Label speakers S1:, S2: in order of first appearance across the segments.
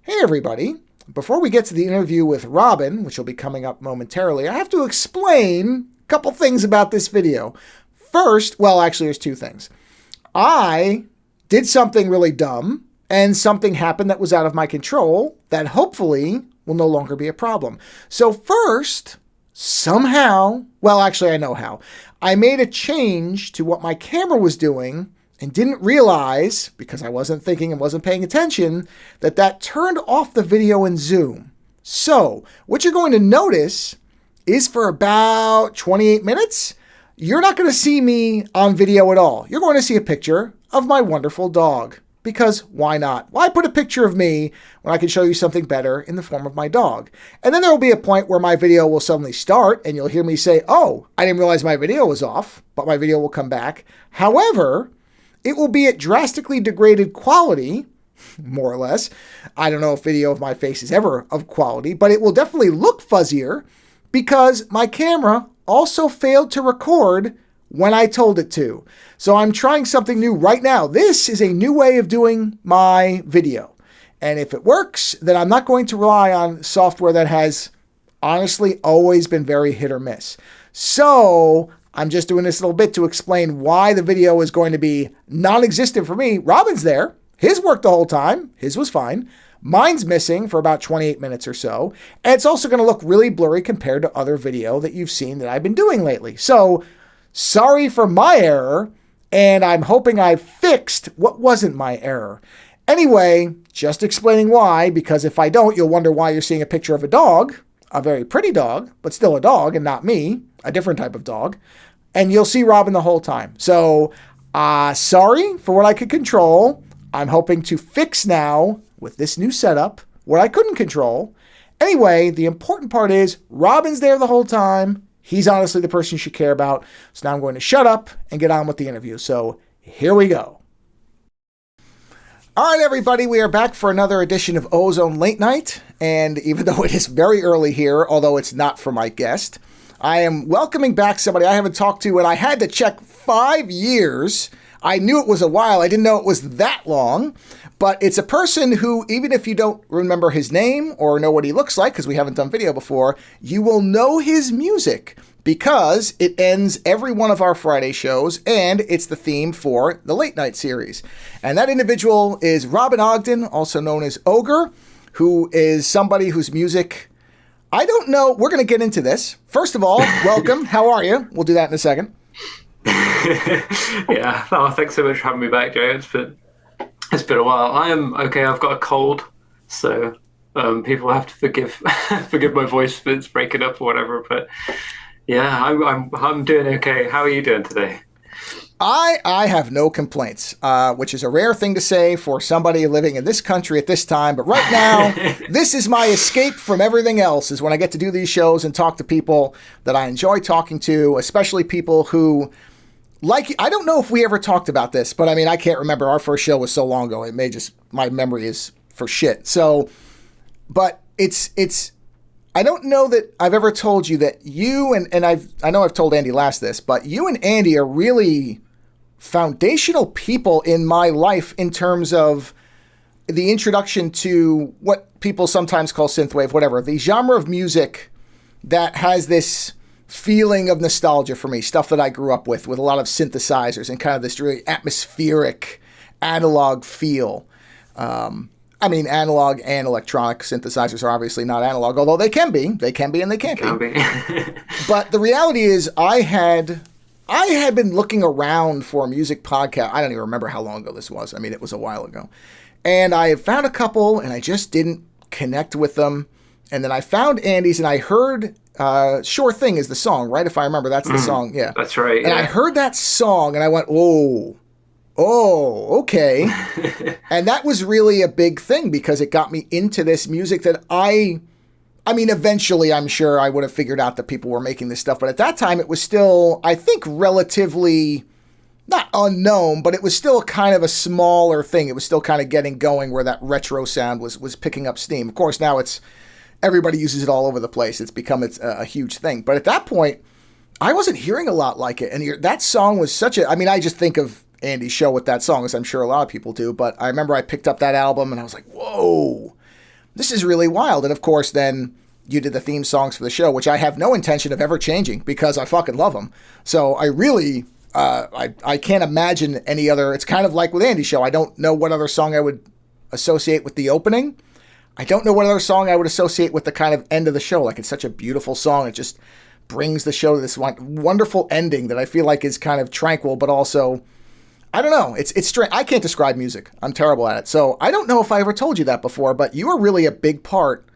S1: Hey everybody, before we get to the interview with Robin, which will be coming up momentarily, I have to explain a couple things about this video. First, well actually there's two things. I did something really dumb and something happened that was out of my control that hopefully will no longer be a problem. So first, somehow, well actually I know how, I made a change to what my camera was doing and didn't realize, because I wasn't thinking and wasn't paying attention, that turned off the video in Zoom. So, what you're going to notice is for about 28 minutes, you're not going to see me on video at all. You're going to see a picture of my wonderful dog. Because why not? Why put a picture of me when I can show you something better in the form of my dog? And then there will be a point where my video will suddenly start and you'll hear me say, oh, I didn't realize my video was off, but my video will come back. However, it will be at drastically degraded quality, more or less. I don't know if video of my face is ever of quality, but it will definitely look fuzzier because my camera also failed to record when I told it to. So I'm trying something new right now. This is a new way of doing my video. And if it works, then I'm not going to rely on software that has honestly always been very hit or miss. So I'm just doing this little bit to explain why the video is going to be non-existent for me. Robin's there. His worked the whole time. His was fine. Mine's missing for about 28 minutes or so. And it's also going to look really blurry compared to other video that you've seen that I've been doing lately. So sorry for my error. And I'm hoping I fixed what wasn't my error. Anyway, just explaining why, because if I don't, you'll wonder why you're seeing a picture of a dog, a very pretty dog, but still a dog and not me, a different type of dog. And you'll see Robin the whole time. So, sorry for what I could control. I'm hoping to fix now with this new setup what I couldn't control. Anyway, the important part is Robin's there the whole time. He's honestly the person you should care about. So now I'm going to shut up and get on with the interview. So here we go. All right, everybody, we are back for another edition of Ozone Late Night. And even though it is very early here, although it's not for my guest, I am welcoming back somebody I haven't talked to, and I had to check 5 years. I knew it was a while. I didn't know it was that long. But it's a person who, even if you don't remember his name or know what he looks like, because we haven't done video before, you will know his music because it ends every one of our Friday shows, and it's the theme for the Late Night series. And that individual is Robin Ogden, also known as OGRE, who is somebody whose music, I don't know. We're going to get into this. First of all, welcome. How are you? We'll do that in a second.
S2: Yeah. Oh, thanks so much for having me back, Joe. It's been a while. I am okay. I've got a cold, so people have to forgive my voice if it's breaking up or whatever. But yeah, I'm doing okay. How are you doing today?
S1: I have no complaints, which is a rare thing to say for somebody living in this country at this time. But right now, this is my escape from everything else, is when I get to do these shows and talk to people that I enjoy talking to, especially people who, like, I don't know if we ever talked about this, but I mean, I can't remember. Our first show was so long ago. It may just, my memory is for shit. So, but it's, I don't know that I've ever told you that you and I know I've told Andy last this, but you and Andy are really foundational people in my life in terms of the introduction to what people sometimes call synthwave, whatever, the genre of music that has this feeling of nostalgia for me, stuff that I grew up with a lot of synthesizers and kind of this really atmospheric analog feel. I mean, analog and electronic synthesizers are obviously not analog, although they can be and they can't be. But the reality is I had been looking around for a music podcast. I don't even remember how long ago this was. I mean, it was a while ago. And I found a couple and I just didn't connect with them. And then I found Andy's and I heard Sure Thing is the song, right? If I remember, that's the song. Yeah.
S2: That's right.
S1: And I heard that song and I went, oh, okay. And that was really a big thing because it got me into this music that I mean, eventually I'm sure I would have figured out that people were making this stuff. But at that time, it was still, I think, relatively not unknown, but it was still kind of a smaller thing. It was still kind of getting going where that retro sound was picking up steam. Of course, now everybody uses it all over the place. It's become a huge thing. But at that point, I wasn't hearing a lot like it. And that song was I mean, I just think of Andy's show with that song, as I'm sure a lot of people do. But I remember I picked up that album and I was like, whoa, this is really wild. And of course, then you did the theme songs for the show, which I have no intention of ever changing because I fucking love them. So I really, I can't imagine any other. It's kind of like with Andy's show. I don't know what other song I would associate with the opening. I don't know what other song I would associate with the kind of end of the show. Like, it's such a beautiful song. It just brings the show to this wonderful ending that I feel like is kind of tranquil, but also, I don't know. It's strange. I can't describe music. I'm terrible at it. So I don't know if I ever told you that before, but you are really a big part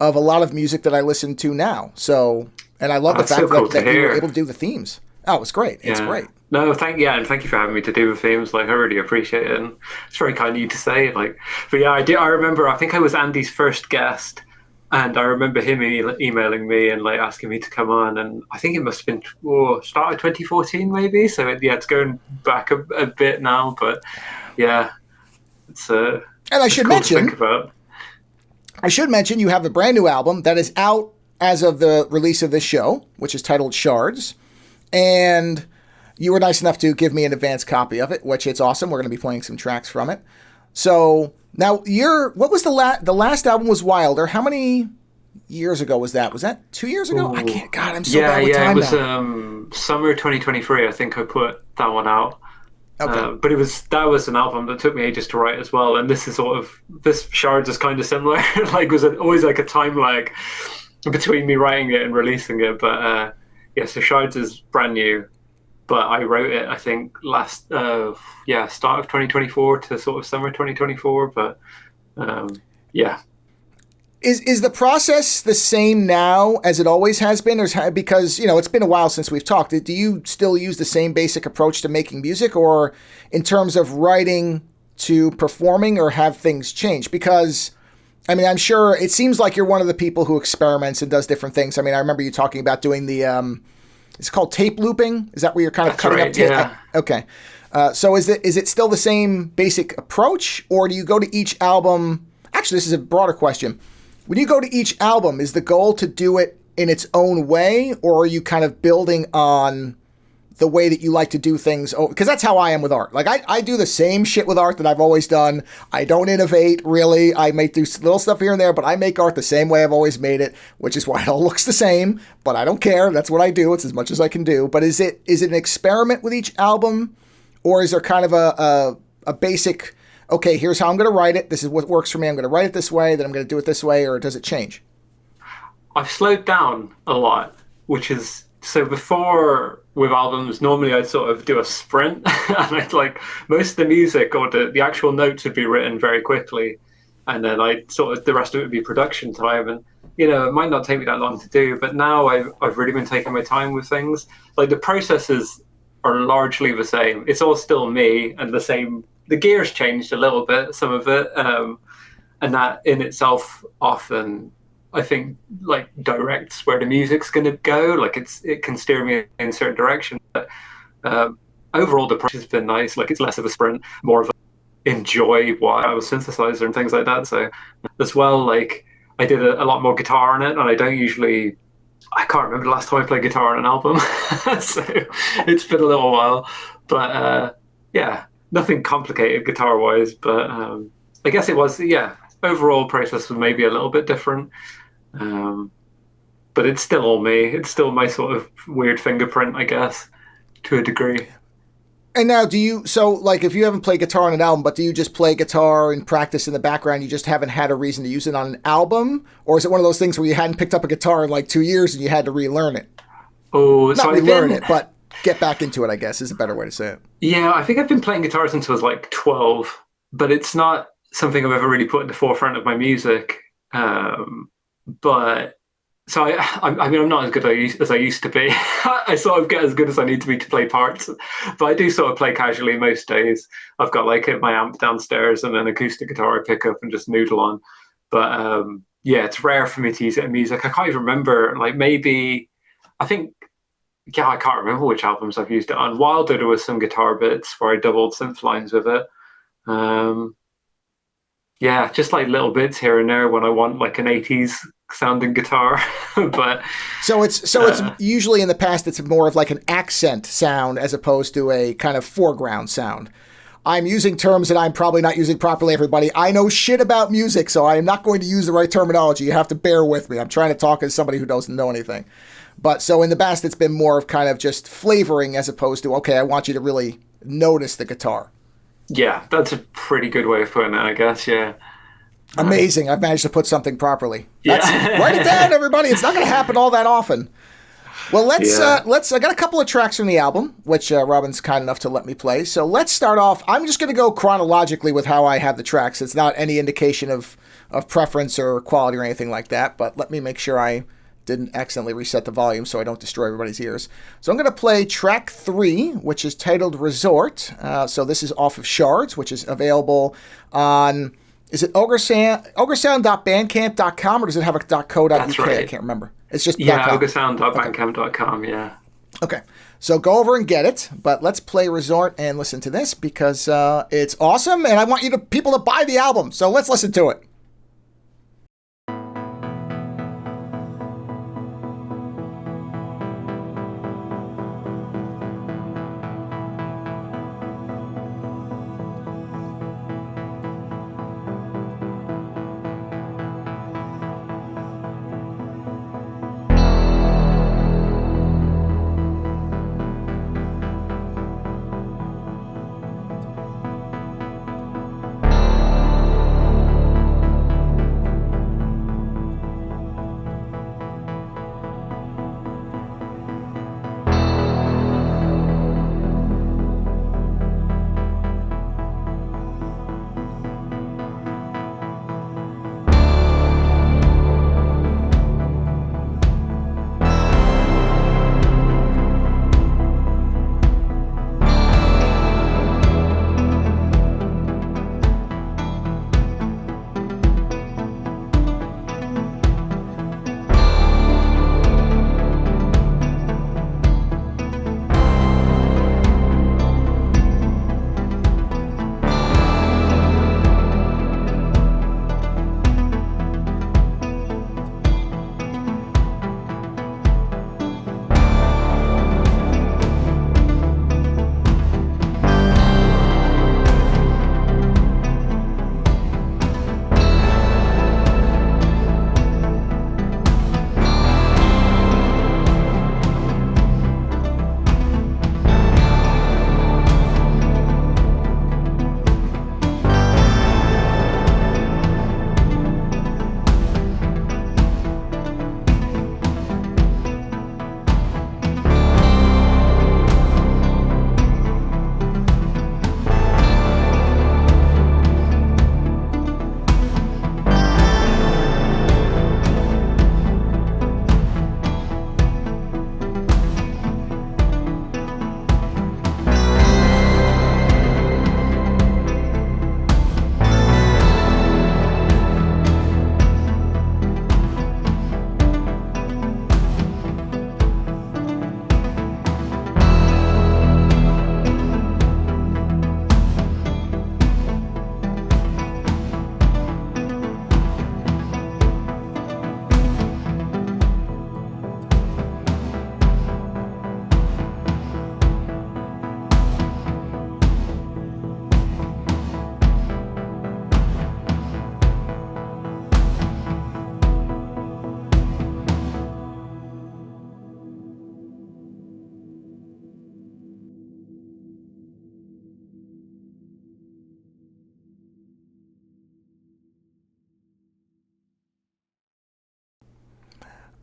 S1: of a lot of music that I listen to now. So, and I love the fact that you were able to do the themes. Oh, it's great. It's great.
S2: No, thank you for having me to do the themes. Like, I really appreciate it, and it's very kind of you to say. Like, but yeah, I remember. I think I was Andy's first guest, and I remember him emailing me and like asking me to come on. And I think it must have been start of 2014, maybe. So it's going back a bit now, but yeah, it's and
S1: I should mention. I should mention you have a brand new album that is out as of the release of this show, which is titled Shards, and you were nice enough to give me an advance copy of it, which it's awesome. We're going to be playing some tracks from it. So now what was the last album was Wilder. How many years ago was that? Was that 2 years ago?
S2: Ooh.
S1: I can't, God, I'm so bad with time now.
S2: Yeah, it was summer 2023. I think I put that one out.
S1: Okay.
S2: But that was an album that took me ages to write as well. And this Shards is kind of similar. Like, was always like a time lag between me writing it and releasing it. But so Shards is brand new. But I wrote it, I think, start of 2024 to sort of summer 2024. But yeah.
S1: Is the process the same now as it always has been? Or because, it's been a while since we've talked. Do you still use the same basic approach to making music, or in terms of writing to performing, or have things changed? Because, I mean, I'm sure it seems like you're one of the people who experiments and does different things. I mean, I remember you talking about doing the... it's called tape looping. Is that where you're kind of cutting up tape?
S2: Yeah.
S1: Okay. So is it still the same basic approach, or do you go to each album? Actually, this is a broader question. When you go to each album, is the goal to do it in its own way, or are you kind of building on the way that you like to do things? Oh, because that's how I am with art. Like, I do the same shit with art that I've always done. I don't innovate, really. I may do little stuff here and there, but I make art the same way I've always made it, which is why it all looks the same. But I don't care. That's what I do. It's as much as I can do. But is it an experiment with each album, or is there kind of a basic... okay, here's how I'm going to write it. This is what works for me. I'm going to write it this way, then I'm going to do it this way, or does it change?
S2: I've slowed down a lot, which is... So before, with albums, normally I'd sort of do a sprint, and I'd like, most of the music or the actual notes would be written very quickly, and then the rest of it would be production time, and, it might not take me that long to do, but now I've really been taking my time with things. Like, the processes are largely the same. It's all still me, and the same... The gear's changed a little bit, some of it, and that in itself often, I think, like, directs where the music's going to go. Like, it can steer me in a certain direction. But overall, the process has been nice. Like, it's less of a sprint, more of a enjoy while I was synthesizer and things like that. So as well, like, I did a lot more guitar on it, and I can't remember the last time I played guitar on an album. So it's been a little while, but yeah. Nothing complicated guitar-wise, but I guess it was, overall process was maybe a little bit different. But it's still all me. It's still my sort of weird fingerprint, I guess, to a degree.
S1: And now if you haven't played guitar on an album, but do you just play guitar and practice in the background, you just haven't had a reason to use it on an album? Or is it one of those things where you hadn't picked up a guitar in like 2 years and you had to relearn it?
S2: Oh,
S1: Not relearn it, but get back into it, I guess, is a better way to say it.
S2: Yeah, I think I've been playing guitar since I was like 12, but it's not something I've ever really put in the forefront of my music. But so I mean, I'm not as good as I used to be. I sort of get as good as I need to be to play parts, but I do sort of play casually most days. I've got like my amp downstairs and an acoustic guitar I pick up and just noodle on. But it's rare for me to use it in music. I can't even remember, like, maybe, I think, I can't remember which albums I've used it on. Wilder, there was some guitar bits where I doubled synth lines with it. Just like little bits here and there when I want like an 80s sounding guitar. But
S1: so it's usually in the past it's more of like an accent sound as opposed to a kind of foreground sound. I'm using terms that I'm probably not using properly, everybody. I know shit about music, so I am not going to use the right terminology. You have to bear with me. I'm trying to talk as somebody who doesn't know anything. But so in the past, it's been more of kind of just flavoring as opposed to, okay, I want you to really notice the guitar.
S2: Yeah, that's a pretty good way of putting it, I guess. Yeah.
S1: Amazing. I've managed to put something properly.
S2: Yeah.
S1: Write it down, everybody. It's not going to happen all that often. Well, let's I got a couple of tracks from the album, which Robin's kind enough to let me play. So let's start off. I'm just going to go chronologically with how I have the tracks. It's not any indication of preference or quality or anything like that, but let me make sure I didn't accidentally reset the volume so I don't destroy everybody's ears. So I'm going to play track 3, which is titled Resort. So this is off of Shards, which is available on, is it ogresound.bandcamp.com or does it have a .co.uk?
S2: That's right.
S1: I can't remember. It's just
S2: ogresound.bandcamp.com, yeah.
S1: Okay. So go over and get it, but let's play Resort and listen to this because it's awesome and I want people to buy the album. So let's listen to it.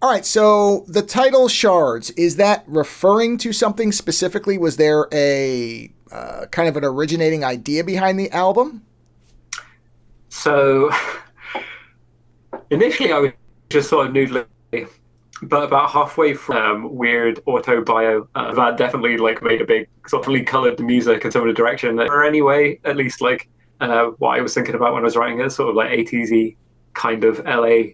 S1: All right, so the title Shards, is that referring to something specifically? Was there a kind of an originating idea behind the album?
S2: So initially I was just sort of noodling, but about halfway from weird autobio, that definitely like made a big, sort of really colored the music in some of the direction that, or anyway, at least like what I was thinking about when I was writing it, sort of like 80s-y kind of LA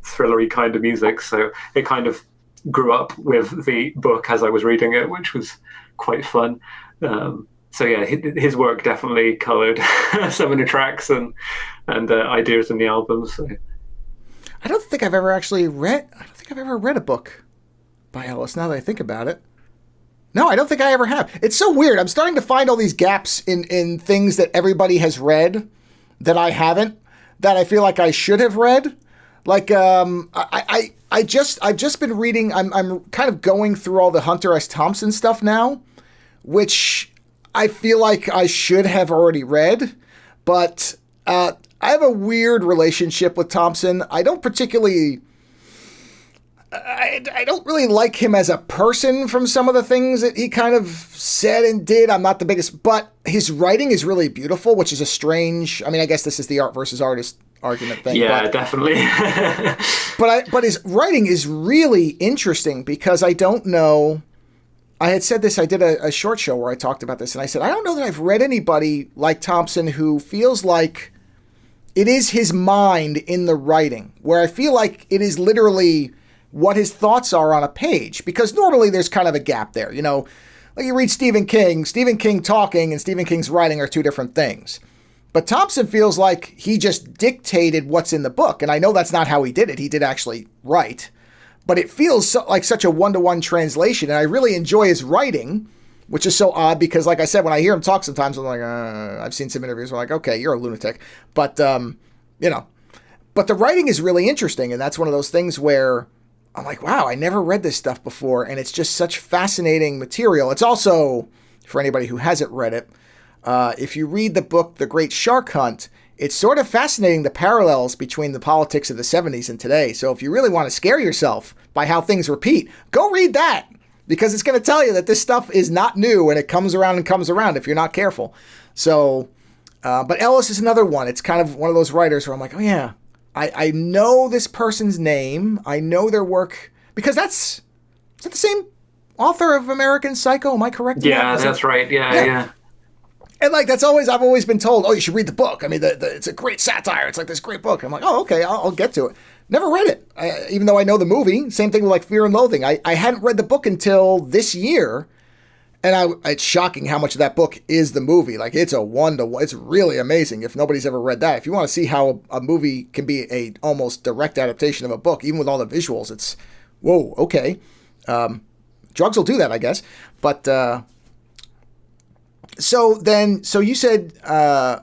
S2: thrillery kind of music. So it kind of grew up with the book as I was reading it, which was quite fun. So yeah, his work definitely colored some of the tracks and ideas in the album. So
S1: I don't think I've ever read a book by Ellis. Now that I think about it, No, I don't think I ever have. It's so weird. I'm starting to find all these gaps in things that everybody has read that I haven't, that I feel like I should have read. Like, I've just been reading, I'm kind of going through all the Hunter S. Thompson stuff now, which I feel like I should have already read, but I have a weird relationship with Thompson. I don't particularly, I don't really like him as a person from some of the things that he kind of said and did. I'm not the biggest, but his writing is really beautiful, which is a strange, I mean, I guess this is the art versus artist argument thing.
S2: Yeah, definitely.
S1: but his writing is really interesting because I don't know, I had said this, I did a short show where I talked about this, and I said, I don't know that I've read anybody like Thompson who feels like it is his mind in the writing, where I feel like it is literally what his thoughts are on a page, because normally there's kind of a gap there. You know, like you read Stephen King talking and Stephen King's writing are two different things. But Thompson feels like he just dictated what's in the book. And I know that's not how he did it. He did actually write. But it feels like such a one-to-one translation. And I really enjoy his writing, which is so odd because, like I said, when I hear him talk sometimes, I'm like, I've seen some interviews where I'm like, okay, you're a lunatic. But, you know, but the writing is really interesting. And that's one of those things where I'm like, wow, I never read this stuff before. And it's just such fascinating material. It's also, for anybody who hasn't read it, if you read the book, The Great Shark Hunt, it's sort of fascinating the parallels between the politics of the 70s and today. So if you really want to scare yourself by how things repeat, go read that, because it's going to tell you that this stuff is not new and it comes around and comes around if you're not careful. So, but Ellis is another one. It's kind of one of those writers where I'm like, oh yeah, I know this person's name. I know their work, because is that the same author of American Psycho? Am I correct?
S2: Yeah, that's right. Yeah.
S1: And like, I've always been told, oh, you should read the book. I mean, it's a great satire. It's like this great book. I'm like, oh, okay, I'll get to it. Never read it, even though I know the movie. Same thing with like Fear and Loathing. I hadn't read the book until this year, and it's shocking how much of that book is the movie. Like, it's a one-to-one. It's really amazing if nobody's ever read that. If you want to see how a movie can be a almost direct adaptation of a book, even with all the visuals, it's, whoa, okay. Drugs will do that, I guess. But so you said, I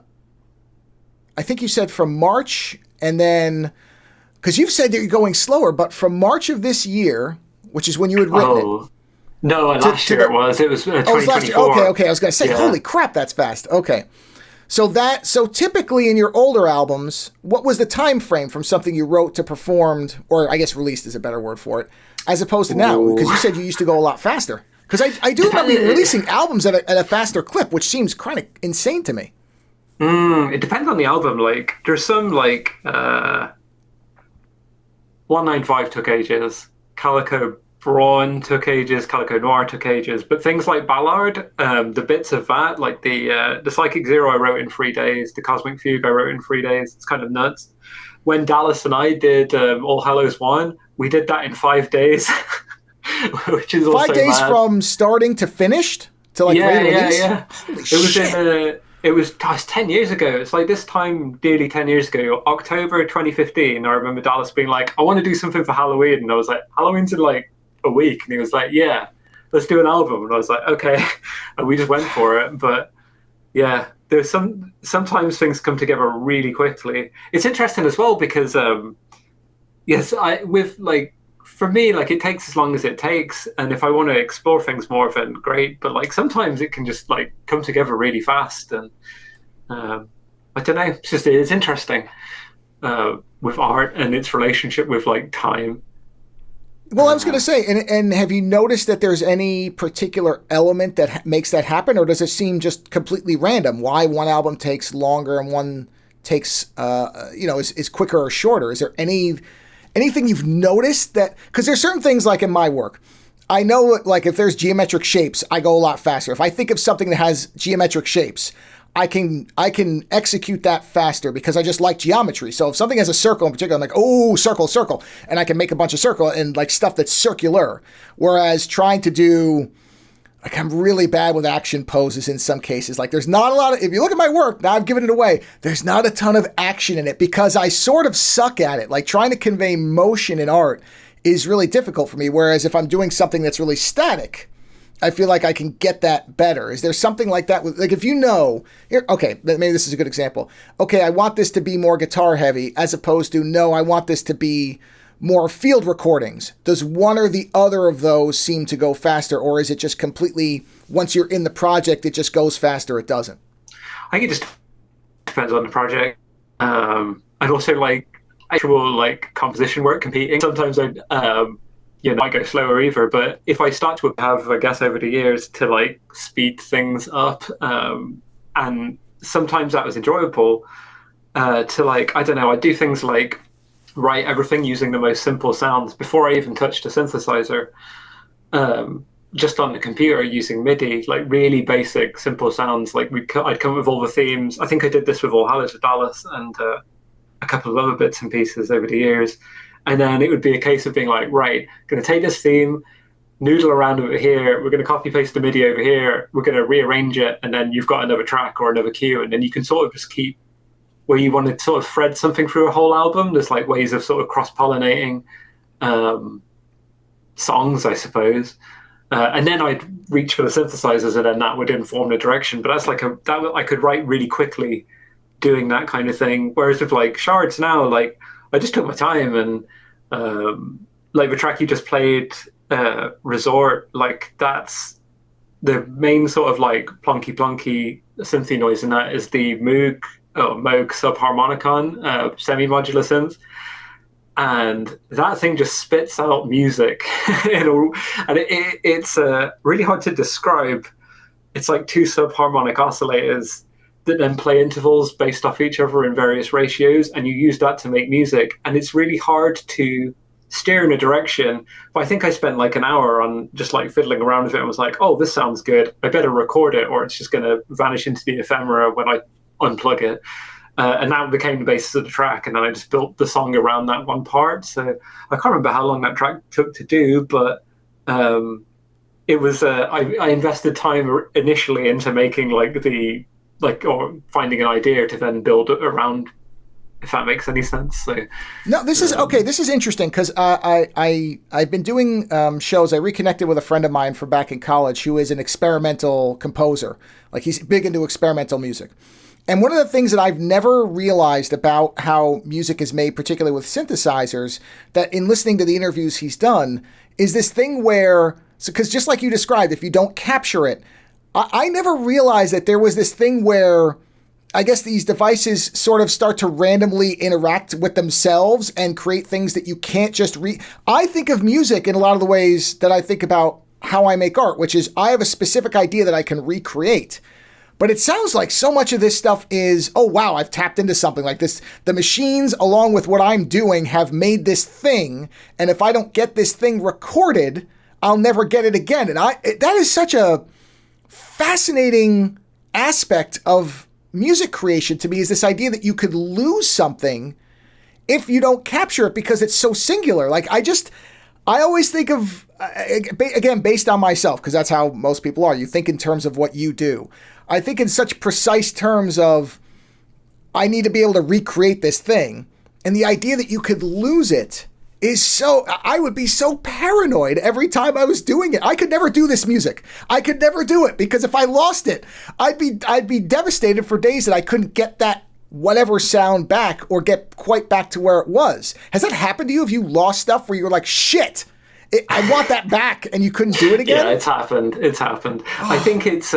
S1: think you said from March, and then, because you've said that you're going slower, but from March of this year, which is when you had written it.
S2: No, last year it was 2024.
S1: Oh, it was last year. Okay. I was going to say, holy crap, that's fast. Okay. So typically in your older albums, what was the time frame from something you wrote to performed, or I guess released is a better word for it, as opposed to now? Because you said you used to go a lot faster. Because I do remember you releasing albums at a faster clip, which seems kind of insane to me.
S2: It depends on the album. Like, there's some, like, 195 took ages, Calico Brawn took ages, Calico Noir took ages, but things like Ballard, the bits of that, like the Psychic Zero I wrote in 3 days, the Cosmic Fugue I wrote in 3 days. It's kind of nuts. When Dallas and I did All Hallows 1, we did that in 5 days. Which is 5 days mad.
S1: From starting to finished to like release?
S2: Yeah.
S1: Holy shit.
S2: It was 10 years ago. It's like this time, nearly 10 years ago, October 2015. I remember Dallas being like, I want to do something for Halloween. And I was like, Halloween's in like a week. And he was like, yeah, let's do an album. And I was like, okay. And we just went for it. But yeah, there's sometimes things come together really quickly. It's interesting as well because, for me, like, it takes as long as it takes, and if I want to explore things more, then great. But like sometimes it can just like come together really fast, and I don't know. It's interesting with art and its relationship with like time.
S1: Well, I was going to say, and have you noticed that there's any particular element that makes that happen, or does it seem just completely random? Why one album takes longer and one takes, is quicker or shorter? Is there anything you've noticed that, because there's certain things like in my work, I know like if there's geometric shapes, I go a lot faster. If I think of something that has geometric shapes, I can execute that faster because I just like geometry. So if something has a circle in particular, I'm like, oh, circle, and I can make a bunch of circle and like stuff that's circular. Whereas trying to do, like, I'm really bad with action poses in some cases. Like, there's not a lot of, if you look at my work, now I've given it away, there's not a ton of action in it because I sort of suck at it. Like, trying to convey motion in art is really difficult for me. Whereas if I'm doing something that's really static, I feel like I can get that better. Is there something like that? Like if you know, okay, maybe this is a good example. Okay, I want this to be more guitar heavy as opposed to, no, I want this to be more field recordings. Does one or the other of those seem to go faster, or is it just completely, once you're in the project, it just goes faster, it doesn't?
S2: I think it just depends on the project. And also like actual like composition work competing. Sometimes I go slower either. But if I start to have, I guess, over the years to like speed things up, and sometimes that was enjoyable. To like, I don't know, I do things like write everything using the most simple sounds before I even touched a synthesizer. Just on the computer using MIDI, like really basic, simple sounds. Like I'd come up with all the themes. I think I did this with All Hallows to Dallas and a couple of other bits and pieces over the years. And then it would be a case of being like, right, going to take this theme, noodle around over here. We're going to copy paste the MIDI over here. We're going to rearrange it. And then you've got another track or another cue. And then you can sort of just keep where you want to sort of thread something through a whole album. There's like ways of sort of cross-pollinating songs, I suppose. And then I'd reach for the synthesizers, and then that would inform the direction. But that's like I could write really quickly doing that kind of thing. Whereas with like Shards now, like I just took my time, and like the track you just played, Resort, like that's the main sort of like plonky synthy noise in that is the Moog subharmonicon semi-modular synth. And that thing just spits out music, and it's really hard to describe. It's like two subharmonic oscillators that then play intervals based off each other in various ratios, and you use that to make music. And it's really hard to steer in a direction. But I think I spent like an hour on just like fiddling around with it and was like, oh, this sounds good. I better record it, or it's just going to vanish into the ephemera when I unplug it. And that became the basis of the track, and then I just built the song around that one part. So I can't remember how long that track took to do, but it was I invested time initially into making or finding an idea to then build around, if that makes any sense. So
S1: no, this is okay. This is interesting because I've been doing shows. I reconnected with a friend of mine from back in college who is an experimental composer. Like he's big into experimental music. And one of the things that I've never realized about how music is made, particularly with synthesizers, that in listening to the interviews he's done, is this thing where, because just like you described, if you don't capture it, I never realized that there was this thing where I guess these devices sort of start to randomly interact with themselves and create things that you can't just I think of music in a lot of the ways that I think about how I make art, which is I have a specific idea that I can recreate. But it sounds like so much of this stuff is, oh, wow, I've tapped into something like this. The machines, along with what I'm doing, have made this thing. And if I don't get this thing recorded, I'll never get it again. And that is such a fascinating aspect of music creation to me, is this idea that you could lose something if you don't capture it because it's so singular. Like I always think of, again, based on myself, because that's how most people are. You think in terms of what you do. I think in such precise terms of, I need to be able to recreate this thing. And the idea that you could lose it is I would be so paranoid every time I was doing it. I could never do this music. I could never do it because if I lost it, I'd be devastated for days that I couldn't get that whatever sound back or get quite back to where it was. Has that happened to you? Have you lost stuff where you were like, shit, I want that back, and you couldn't do it again?
S2: Yeah, it's happened. I think it's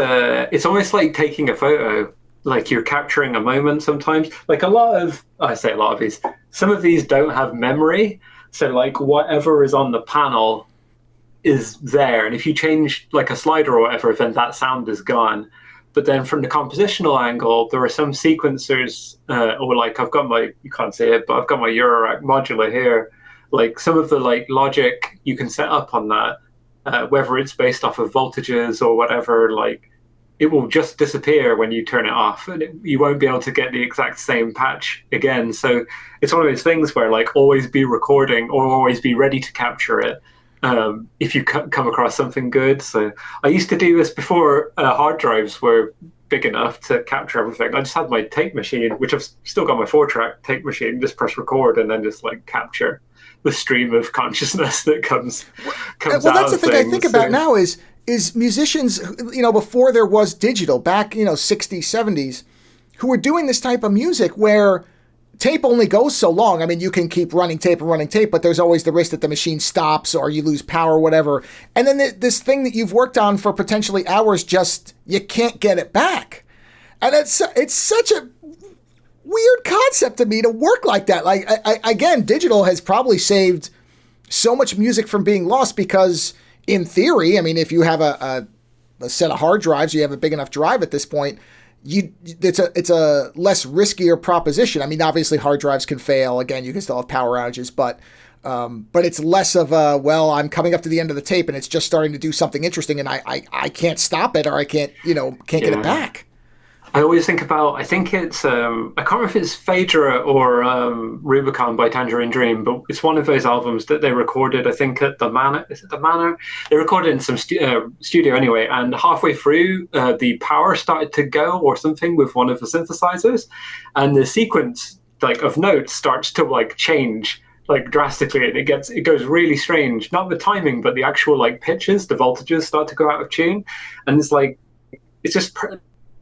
S2: almost like taking a photo. Like you're capturing a moment sometimes. Like some of these don't have memory. So like whatever is on the panel is there. And if you change like a slider or whatever, then that sound is gone. But then from the compositional angle, there are some sequencers, or like you can't see it, but I've got my Eurorack modular here. Like some of the like logic you can set up on that, whether it's based off of voltages or whatever, like it will just disappear when you turn it off, and you won't be able to get the exact same patch again. So it's one of those things where like always be recording or always be ready to capture it if you come across something good. So I used to do this before hard drives were big enough to capture everything. I just had my tape machine, which I've still got my 4-track tape machine, just press record and then just like capture the stream of consciousness that comes
S1: well,
S2: out.
S1: That's the thing I think about now is is musicians, before there was digital, back, 60s, 70s, who were doing this type of music where tape only goes so long. I mean, you can keep running tape, but there's always the risk that the machine stops or you lose power or whatever. And then this thing that you've worked on for potentially hours, you can't get it back. And it's such a weird concept to me to work like that. Like, again, digital has probably saved so much music from being lost because, in theory, I mean, if you have a set of hard drives, you have a big enough drive at this point, it's a less riskier proposition. I mean, obviously hard drives can fail. Again, you can still have power outages, but it's less of I'm coming up to the end of the tape and it's just starting to do something interesting and I can't stop it or I can't get it back.
S2: I always think about, I think it's, I can't remember if it's Phaedra or Rubicon by Tangerine Dream, but it's one of those albums that they recorded, I think, at the Manor. Is it the Manor? They recorded in some studio anyway, and halfway through, the power started to go or something with one of the synthesizers, and the sequence of notes starts to change drastically, and it goes really strange. Not the timing, but the actual pitches, the voltages start to go out of tune, and it's just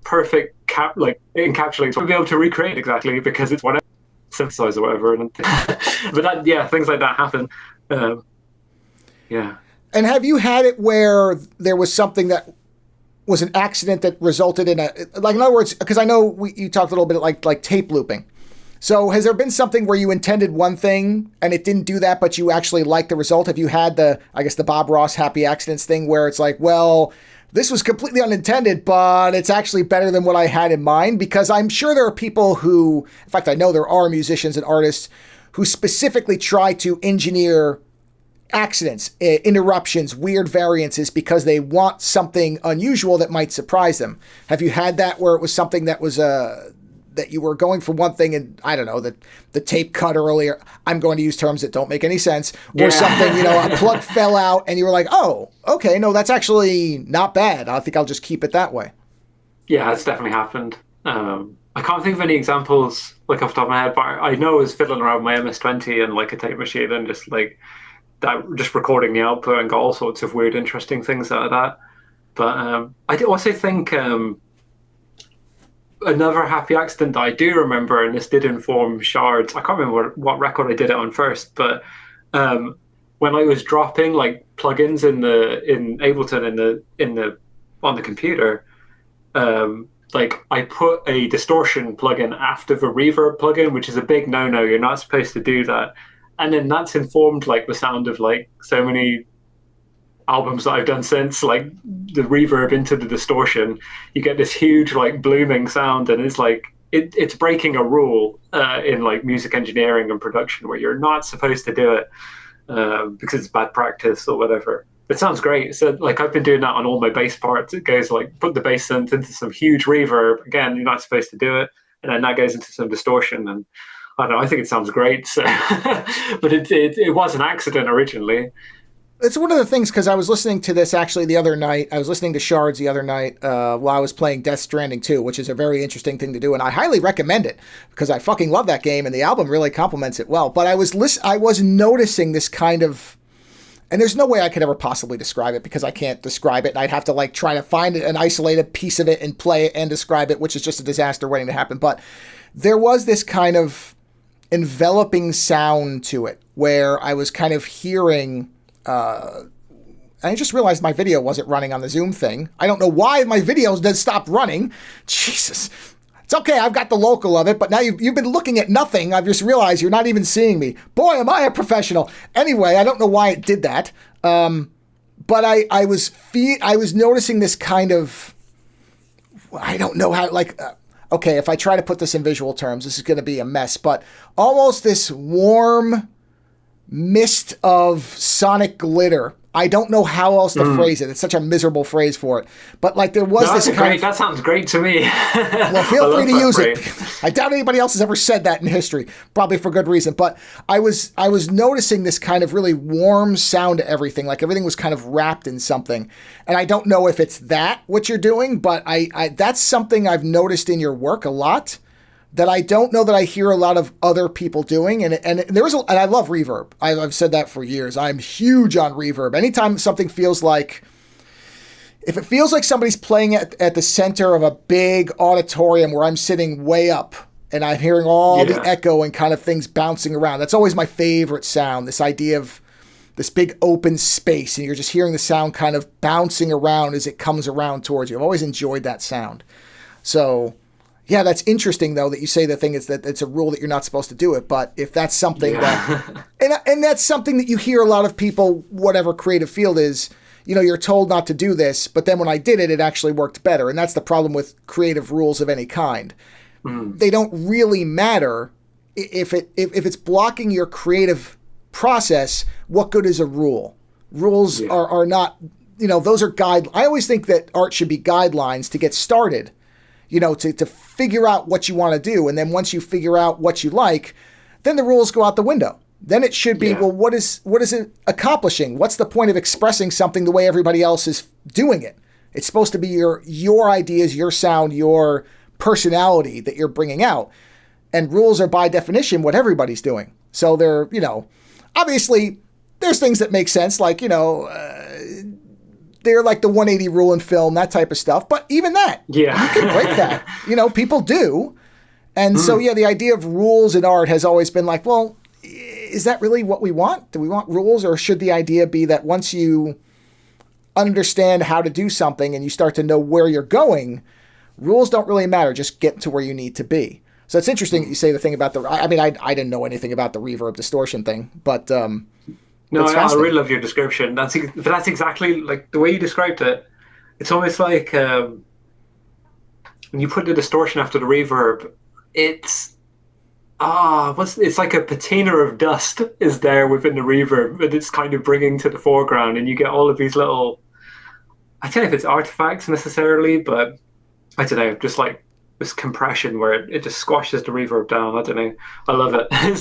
S2: perfect encapsulates we'll be able to recreate exactly because it's whatever synthesizer or whatever but things like that happen.
S1: And have you had it where there was something that was an accident that resulted in in other words, because I know you talked a little bit like tape looping, so has there been something where you intended one thing and it didn't do that but you actually liked the result? Have you had the Bob Ross happy accidents thing where it's this was completely unintended, but it's actually better than what I had in mind? Because I'm sure there are people who, in fact, I know there are musicians and artists who specifically try to engineer accidents, interruptions, weird variances because they want something unusual that might surprise them. Have you had that where it was something that was that you were going for one thing and I don't know, the tape cut earlier, I'm going to use terms that don't make any sense, or something, a plug fell out and you were like, oh, okay, no, that's actually not bad. I think I'll just keep it that way.
S2: Yeah, it's definitely happened. I can't think of any examples off the top of my head, but I know I was fiddling around with my MS-20 and a tape machine and just recording the output and got all sorts of weird, interesting things out of that. But I also think another happy accident that I do remember, and this did inform Shards. I can't remember what record I did it on first, but when I was dropping plugins in Ableton on the computer, I put a distortion plugin after the reverb plugin, which is a big no-no. You're not supposed to do that, and then that's informed the sound of so many albums that I've done since, the reverb into the distortion. You get this huge blooming sound, and it's breaking a rule in music engineering and production where you're not supposed to do it because it's bad practice or whatever. It sounds great. So I've been doing that on all my bass parts. It goes put the bass synth into some huge reverb. Again, you're not supposed to do it, and then that goes into some distortion, and I don't know, I think it sounds great. So but it was an accident originally.
S1: It's one of the things, because I was listening to this actually the other night. I was listening to Shards the other night while I was playing Death Stranding 2, which is a very interesting thing to do, and I highly recommend it because I fucking love that game, and the album really complements it well. But I was noticing this kind of, and there's no way I could ever possibly describe it because I can't describe it, and I'd have to try to find an isolated piece of it and play it and describe it, which is just a disaster waiting to happen. But there was this kind of enveloping sound to it where I was kind of hearing... I just realized my video wasn't running on the Zoom thing. I don't know why my videos did stop running. Jesus. It's okay, I've got the local of it, but now you've been looking at nothing. I've just realized you're not even seeing me. Boy, am I a professional. Anyway, I don't know why it did that. But I was noticing this kind of, I don't know how, okay, if I try to put this in visual terms, this is going to be a mess, but almost this warm mist of sonic glitter. I don't know how else to phrase it. It's such a miserable phrase for it. But there was this kind of...
S2: That sounds great to me.
S1: Well, feel free to use it. I doubt anybody else has ever said that in history, probably for good reason. But I was noticing this kind of really warm sound to everything, everything was kind of wrapped in something. And I don't know if it's what you're doing, but I that's something I've noticed in your work a lot that I don't know that I hear a lot of other people doing. And I love reverb. I've said that for years. I'm huge on reverb. Anytime something feels like if it feels like somebody's playing at the center of a big auditorium where I'm sitting way up and I'm hearing all the echo and kind of things bouncing around, that's always my favorite sound, this idea of this big open space, and you're just hearing the sound kind of bouncing around as it comes around towards you. I've always enjoyed that sound. So, yeah, that's interesting, though, that you say the thing is that it's a rule that you're not supposed to do it. But if that's something that, and that's something that you hear a lot of people, whatever creative field is, you're told not to do this, but then when I did it, it actually worked better. And that's the problem with creative rules of any kind. They don't really matter if it's blocking your creative process. What good is a rule? Rules are not, those are guide. I always think that art should be guidelines to get started, to figure out what you want to do. And then once you figure out what you like, then the rules go out the window. Then it should be, well, what is it accomplishing? What's the point of expressing something the way everybody else is doing it? It's supposed to be your ideas, your sound, your personality that you're bringing out. And rules are by definition what everybody's doing. So they're, obviously there's things that make sense, like, they're like the 180 rule in film, that type of stuff. But even that, you can break that. People do. And so, the idea of rules in art has always been like, well, is that really what we want? Do we want rules? Or should the idea be that once you understand how to do something and you start to know where you're going, rules don't really matter. Just get to where you need to be. So it's interesting that you say the thing about I didn't know anything about the reverb distortion thing, but no,
S2: I really love your description. That's exactly like the way you described it. It's almost like when you put the distortion after the reverb, it's like a patina of dust is there within the reverb, and it's kind of bringing to the foreground, and you get all of these little, I don't know if it's artifacts necessarily, but I don't know, just like this compression where it just squashes the reverb down. I don't know. I love it. It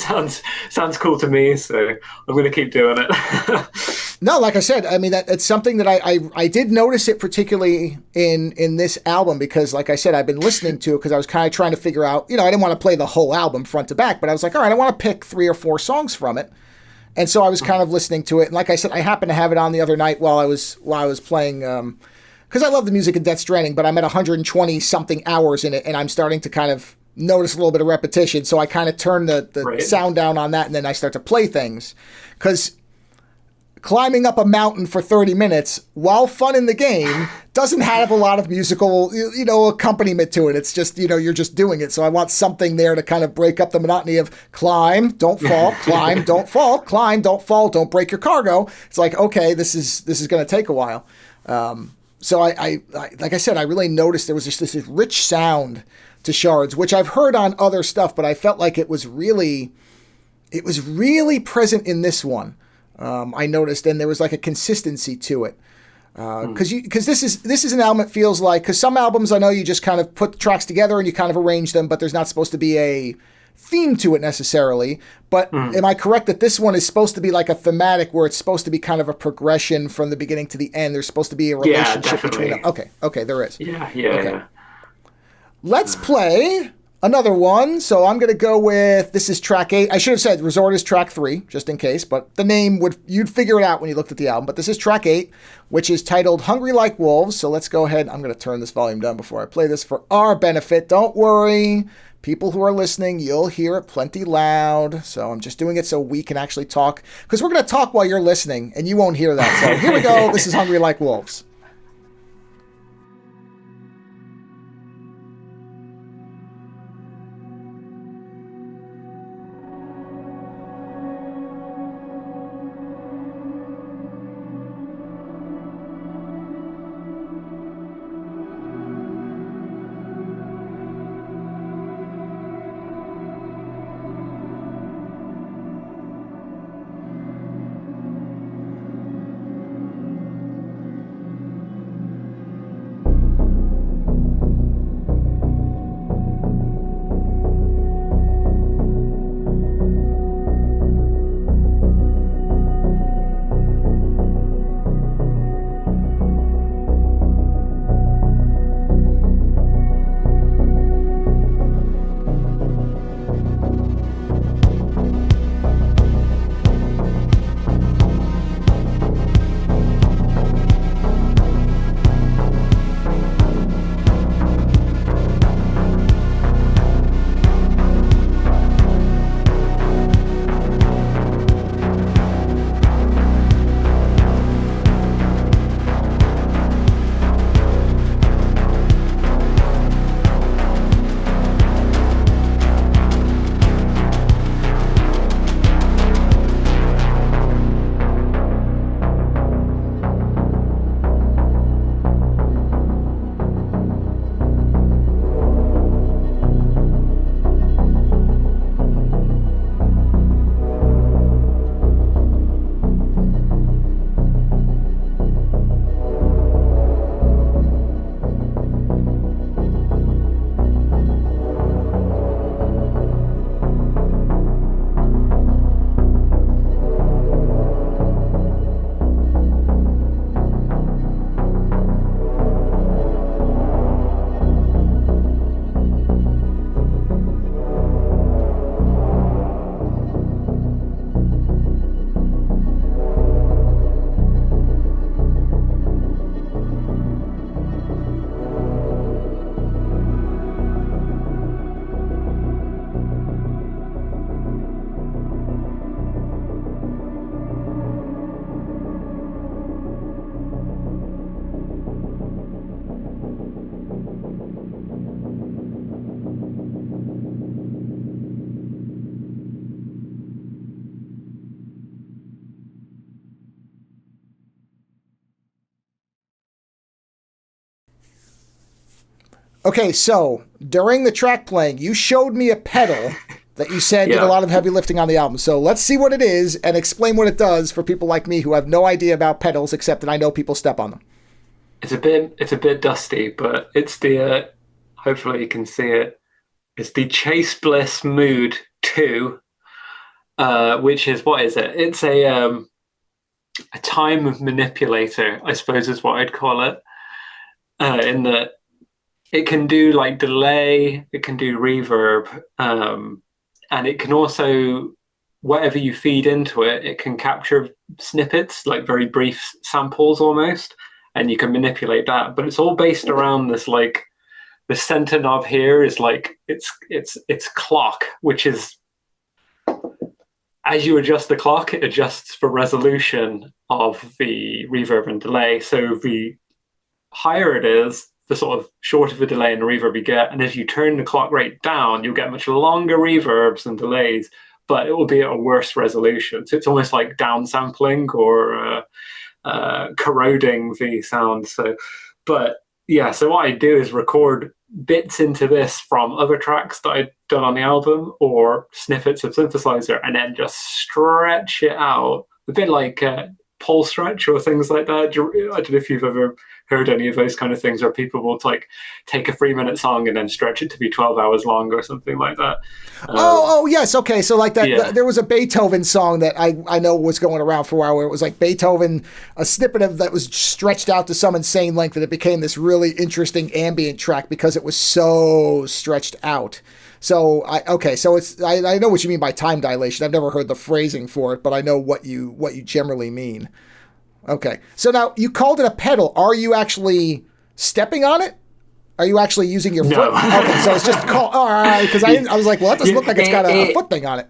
S2: sounds cool to me, so I'm going to keep doing it.
S1: No, like I said, I mean, it's something that I did notice it particularly in this album because, like I said, I've been listening to it because I was kind of trying to figure out, I didn't want to play the whole album front to back, but I was like, all right, I want to pick 3 or 4 songs from it. And so I was kind of listening to it. And like I said, I happened to have it on the other night while I was playing, because I love the music in Death Stranding, but I'm at 120 something hours in it, and I'm starting to kind of notice a little bit of repetition. So I kind of turn the sound down on that, and then I start to play things. Because climbing up a mountain for 30 minutes, while fun in the game, doesn't have a lot of musical, accompaniment to it. It's just, you're just doing it. So I want something there to kind of break up the monotony of climb, don't fall, climb, don't fall, climb, don't fall, don't break your cargo. It's like, okay, this is going to take a while. So I like I said, I really noticed there was just this rich sound to Shards, which I've heard on other stuff, but I felt like it was really present in this one. I noticed, and there was like a consistency to it. Because this is an album that feels like, because some albums I know you just kind of put the tracks together and you kind of arrange them, but there's not supposed to be a theme to it necessarily. But am I correct that this one is supposed to be like a thematic where it's supposed to be kind of a progression from the beginning to the end? There's supposed to be a relationship between them. Okay, there is.
S2: Yeah.
S1: Let's play another one. So I'm going to go with, this is track 8. I should have said Resort is track 3, just in case, but the name you'd figure it out when you looked at the album. But this is track 8, which is titled Hungry Like Wolves. So let's go ahead. I'm going to turn this volume down before I play this for our benefit. Don't worry. People who are listening, you'll hear it plenty loud. So I'm just doing it so we can actually talk, because we're going to talk while you're listening and you won't hear that. So here we go. This is Hungry Like Wolves. Okay, so during the track playing, you showed me a pedal that you said did a lot of heavy lifting on the album. So let's see what it is and explain what it does for people like me who have no idea about pedals, except that I know people step on them.
S2: It's a bit dusty, but it's the hopefully you can see it. It's the Chase Bliss Mood 2, which is, what is it? It's a time manipulator, I suppose is what I'd call it. In that it can do like delay, it can do reverb, and it can also, whatever you feed into it, it can capture snippets, like very brief samples almost, and you can manipulate that. But it's all based around this, like, the center knob here is like it's clock, which is, as you adjust the clock, it adjusts for resolution of the reverb and delay. So the higher it is, the sort of shorter the delay and the reverb you get. And if you turn the clock rate down, you'll get much longer reverbs and delays, but it will be at a worse resolution. So it's almost like downsampling or corroding the sound. So, but yeah, so what I do is record bits into this from other tracks that I'd done on the album or snippets of synthesizer, and then just stretch it out a bit like pole stretch or things like that. I don't know if you've ever heard any of those kind of things where people will like take a 3-minute song and then stretch it to be 12 hours long or something like that.
S1: Oh yes, okay. So like that, yeah. There was a Beethoven song that I know was going around for a while where it was like Beethoven, a snippet of that was stretched out to some insane length, and it became this really interesting ambient track because it was so stretched out. So so it's I know what you mean by time dilation. I've never heard the phrasing for it, but I know what you generally mean. Okay, so now you called it a pedal. Are you actually stepping on it? Are you actually using your foot? Okay, so it's just called. All right, because I was like, well, that doesn't look like it's got a foot thing on it.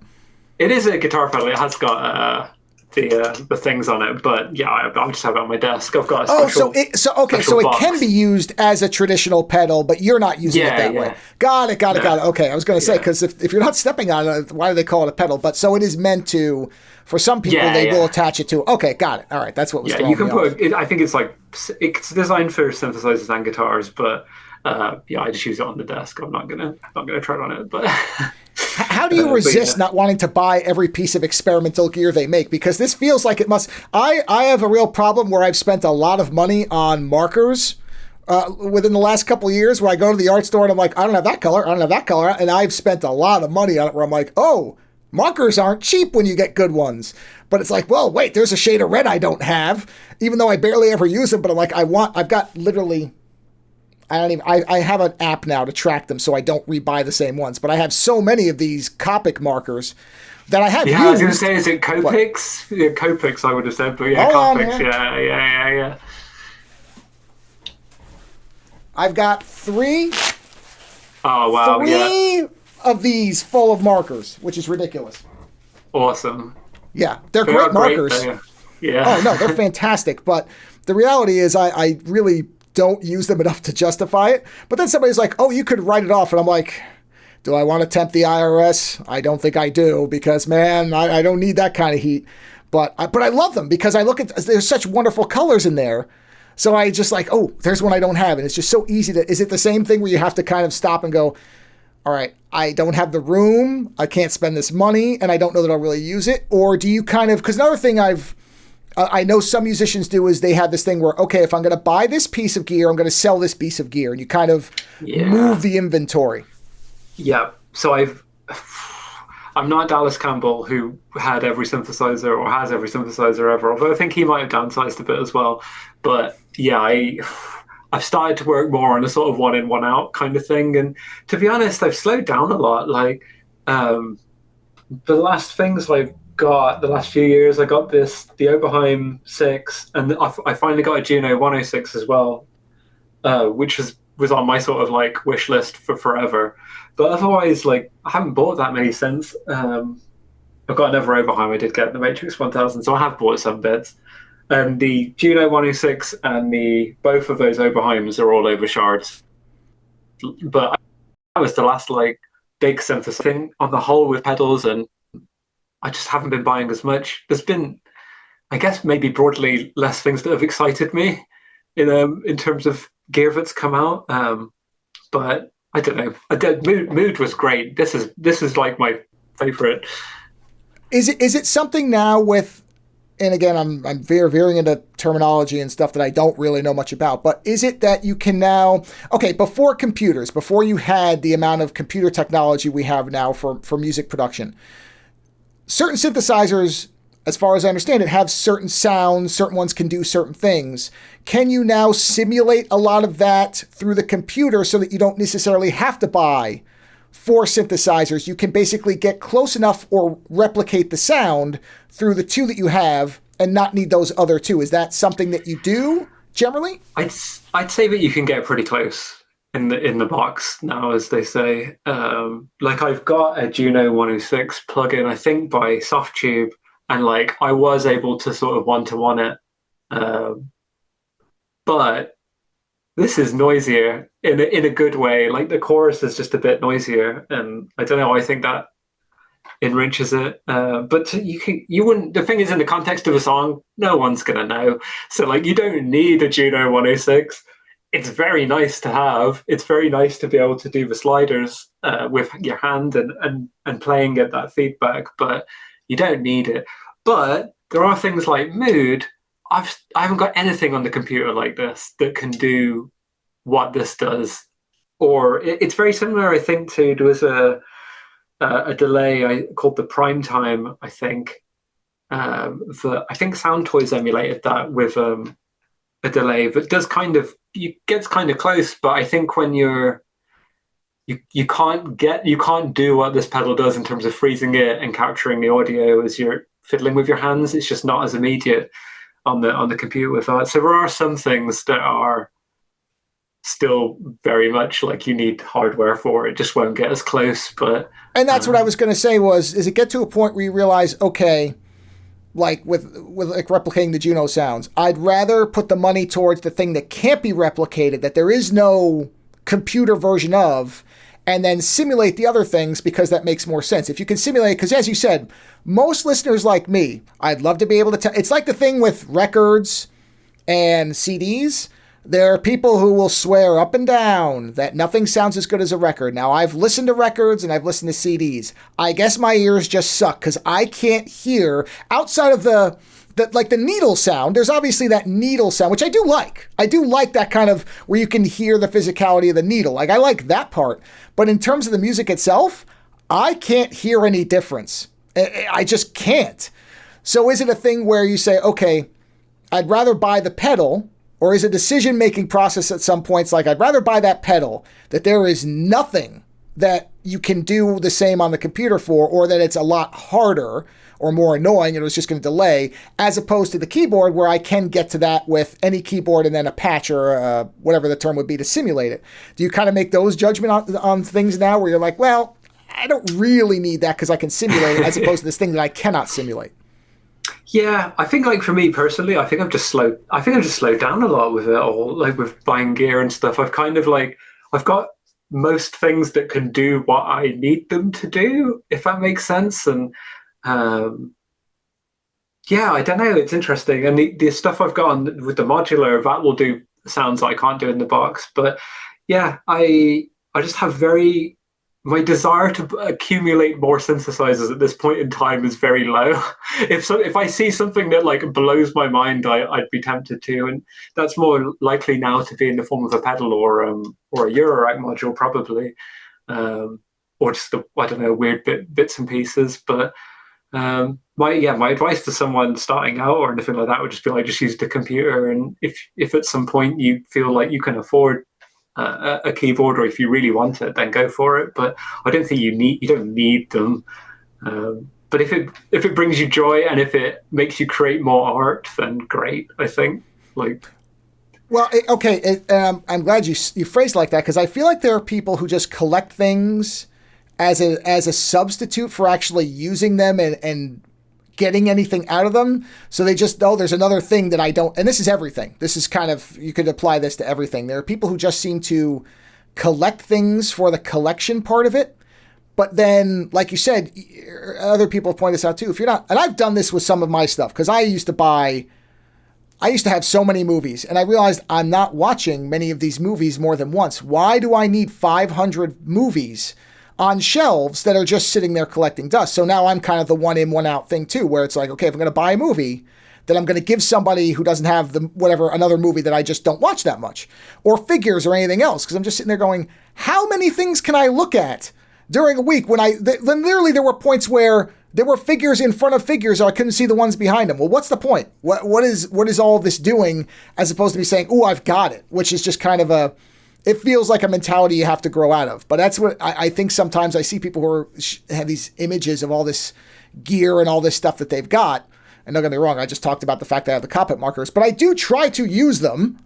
S2: It is a guitar pedal. It has got the things on it, but yeah, I'll just have it on my desk. I've got a special.
S1: So it can be used as a traditional pedal, but you're not using it that way. Got it. Okay, I was going to say, because if you're not stepping on it, why do they call it a pedal? But so it is meant to. For some people, they will attach it to. Okay, got it. All right, that's what was.
S2: Yeah, you can put. I think it's like it's designed for synthesizers and guitars, but I just use it on the desk. I'm not gonna try it on it. But
S1: how do you resist not wanting to buy every piece of experimental gear they make? Because this feels like it must. I have a real problem where I've spent a lot of money on markers. Within the last couple of years, where I go to the art store and I'm like, I don't have that color, and I've spent a lot of money on it. Where I'm like, oh. Markers aren't cheap when you get good ones. But it's like, well, wait, there's a shade of red I don't have, even though I barely ever use them. But I'm like, I've got literally, I have an app now to track them so I don't rebuy the same ones. But I have so many of these Copic markers that I have used.
S2: I was going to say, is it Copics? Yeah, Copics, I would have said, but yeah, Copics, yeah.
S1: I've got three.
S2: Oh, wow,
S1: three of these full of markers, which is ridiculous.
S2: Awesome.
S1: Yeah, they're great markers.
S2: Yeah.
S1: Oh, no, they're fantastic. But the reality is I really don't use them enough to justify it. But then somebody's like, oh, you could write it off. And I'm like, do I want to tempt the IRS? I don't think I do, because, man, I don't need that kind of heat. But I love them because I look at, there's such wonderful colors in there. So I just like, oh, there's one I don't have. And it's just so easy to, is it the same thing where you have to kind of stop and go, all right, I don't have the room, I can't spend this money, and I don't know that I'll really use it? Or do you kind of, because another thing I know some musicians do is they have this thing where, okay, if I'm going to buy this piece of gear, I'm going to sell this piece of gear, and you kind of move the inventory.
S2: Yeah, so I'm not Dallas Campbell, who had every synthesizer or has every synthesizer ever, although I think he might have downsized a bit as well. But yeah, I've started to work more on a sort of one in, one out kind of thing. And to be honest, I've slowed down a lot. Like the last things I've got, the last few years, I got the Oberheim 6, and I finally got a Juno 106 as well, which was on my sort of like wish list for forever. But otherwise, like, I haven't bought that many since. I've got another Oberheim. I did get the Matrix 1000, so I have bought some bits. And the Juno 106 and both of those Oberheims are all over Shards. But that was the last like big synthesis thing on the whole with pedals, and I just haven't been buying as much. There's been, I guess, maybe broadly less things that have excited me in terms of gear that's come out. but I don't know. Mood was great. This is like my favorite.
S1: Is it something now with, and again, I'm veering into terminology and stuff that I don't really know much about, but is it that you can now, okay, before computers, before you had the amount of computer technology we have now for music production, certain synthesizers, as far as I understand it, have certain sounds, certain ones can do certain things. Can you now simulate a lot of that through the computer so that you don't necessarily have to buy 4 synthesizers? You can basically get close enough or replicate the sound through the 2 that you have and not need those other 2. Is that something that you do generally?
S2: I'd say that you can get pretty close in the box now, as they say. Like I've got a Juno 106 plugin, I think by Softube, and like I was able to sort of one-to-one it, but this is noisier in a good way. Like the chorus is just a bit noisier, and I don't know. I think that enriches it. But you wouldn't. The thing is, in the context of a song, no one's gonna know. So like, you don't need a Juno 106. It's very nice to have. It's very nice to be able to do the sliders with your hand and playing at that feedback, but you don't need it. But there are things like mood. I haven't got anything on the computer like this that can do what this does. Or it's very similar, I think, to, there was a delay called the Prime Time, I think. I think Sound Toys emulated that with a delay that does gets kind of close, but I think when you can't do what this pedal does in terms of freezing it and capturing the audio as you're fiddling with your hands. It's just not as immediate on the computer with that. So there are some things that are still very much like you need hardware for. It just won't get as close. And
S1: that's what I was going to say is it get to a point where you realize, okay, like with like replicating the Juno sounds, I'd rather put the money towards the thing that can't be replicated, that there is no computer version of, and then simulate the other things because that makes more sense. If you can simulate, because as you said, most listeners like me, I'd love to be able to tell. It's like the thing with records and CDs. There are people who will swear up and down that nothing sounds as good as a record. Now, I've listened to records and I've listened to CDs. I guess my ears just suck because I can't hear outside of the needle sound. There's obviously that needle sound, which I do like. I do like that kind of where you can hear the physicality of the needle. Like, I like that part. But in terms of the music itself, I can't hear any difference. I just can't. So is it a thing where you say, okay, I'd rather buy the pedal, or is a decision-making process at some points like, I'd rather buy that pedal, that there is nothing that you can do the same on the computer for, or that it's a lot harder or more annoying and it was just going to delay, as opposed to the keyboard where I can get to that with any keyboard and then a patch or whatever the term would be to simulate it. Do you kind of make those judgments on things now where you're like, well, I don't really need that because I can simulate it, as opposed to this thing that I cannot simulate?
S2: Yeah, I think like for me personally, I think I've just slowed down a lot with it all, like with buying gear and stuff. I've got most things that can do what I need them to do, if that makes sense. And yeah, I don't know, it's interesting. And the stuff I've got on with the modular, that will do sounds that I can't do in the box. But yeah, I just have my desire to accumulate more synthesizers at this point in time is very low. If I see something that like blows my mind, I'd be tempted to, and that's more likely now to be in the form of a pedal or a Eurorack module probably, or just weird bits and pieces. But my advice to someone starting out or anything like that would just be like, just use the computer, and if at some point you feel like you can afford a keyboard, or if you really want it, then go for it. But I don't think you don't need them. But if it brings you joy and if it makes you create more art, then great. I think
S1: I'm glad you phrased it like that, because I feel like there are people who just collect things as a substitute for actually using them and getting anything out of them. So they just, there's another thing that I don't, and this is everything. This is kind of, you could apply this to everything. There are people who just seem to collect things for the collection part of it. But then, like you said, other people point this out too. If you're not, and I've done this with some of my stuff, because I used to buy I used to have so many movies, and I realized I'm not watching many of these movies more than once. Why do I need 500 movies on shelves that are just sitting there collecting dust? So now I'm kind of the one in, one out thing too, where it's like, okay, if I'm going to buy a movie, then I'm going to give somebody who doesn't have another movie that I just don't watch that much, or figures or anything else. Because I'm just sitting there going, how many things can I look at during a week when literally there were points where there were figures in front of figures, so I couldn't see the ones behind them. Well, what's the point? What is all of this doing, as opposed to me saying, "Oh, I've got it," which is just kind of it feels like a mentality you have to grow out of. But that's what I think. Sometimes I see people who have these images of all this gear and all this stuff that they've got. And don't get me wrong, I just talked about the fact that I have the cockpit markers, but I do try to use them.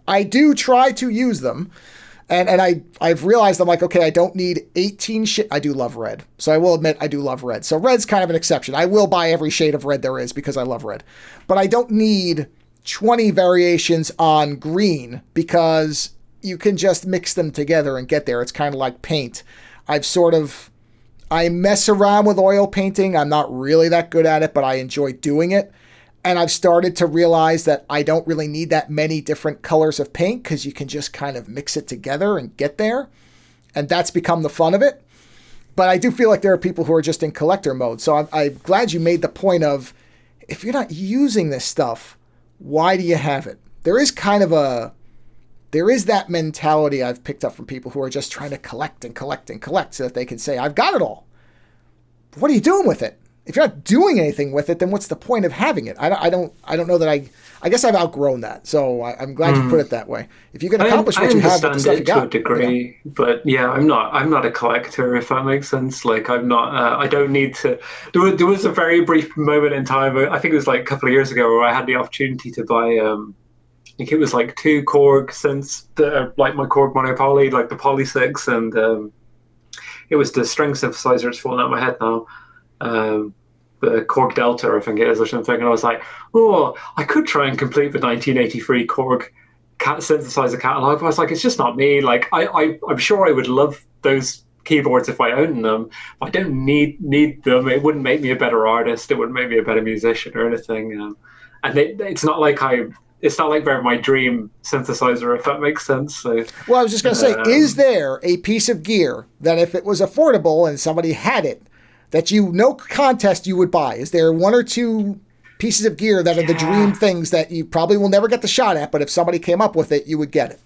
S1: And I've realized, I'm like, okay, I don't need 18 shit. I do love red. So I will admit I do love red. So red's kind of an exception. I will buy every shade of red there is because I love red. But I don't need 20 variations on green because you can just mix them together and get there. It's kind of like paint. I mess around with oil painting. I'm not really that good at it, but I enjoy doing it. And I've started to realize that I don't really need that many different colors of paint because you can just kind of mix it together and get there. And that's become the fun of it. But I do feel like there are people who are just in collector mode. So I'm glad you made the point of, if you're not using this stuff, why do you have it? There is that mentality I've picked up from people who are just trying to collect and collect and collect so that they can say, I've got it all. But what are you doing with it? If you're not doing anything with it, then what's the point of having it? I don't know that I guess I've outgrown that. So I'm glad you put it that way. If you can accomplish what you have with the stuff you got,
S2: to a degree, but yeah, I'm not a collector, if that makes sense. Like I'm not. I don't need to. There was a very brief moment in time. I think it was like a couple of years ago where I had the opportunity to buy. I think it was like 2 Korg synths, like my Korg Monopoly, like the Poly 6, and it was the string synthesizer. It's falling out of my head now. The Korg Delta, I think it is, or something. And I was like, oh, I could try and complete the 1983 Korg synthesizer catalog. But I was like, it's just not me. Like, I'm sure I would love those keyboards if I owned them. But I don't need them. It wouldn't make me a better artist. It wouldn't make me a better musician or anything. And it's not like they're my dream synthesizer, if that makes sense. So,
S1: well, I was just going to say, is there a piece of gear that if it was affordable and somebody had it, that no contest you would buy? Is there 1 or 2 pieces of gear that are the dream things that you probably will never get the shot at, but if somebody came up with it, you would get it?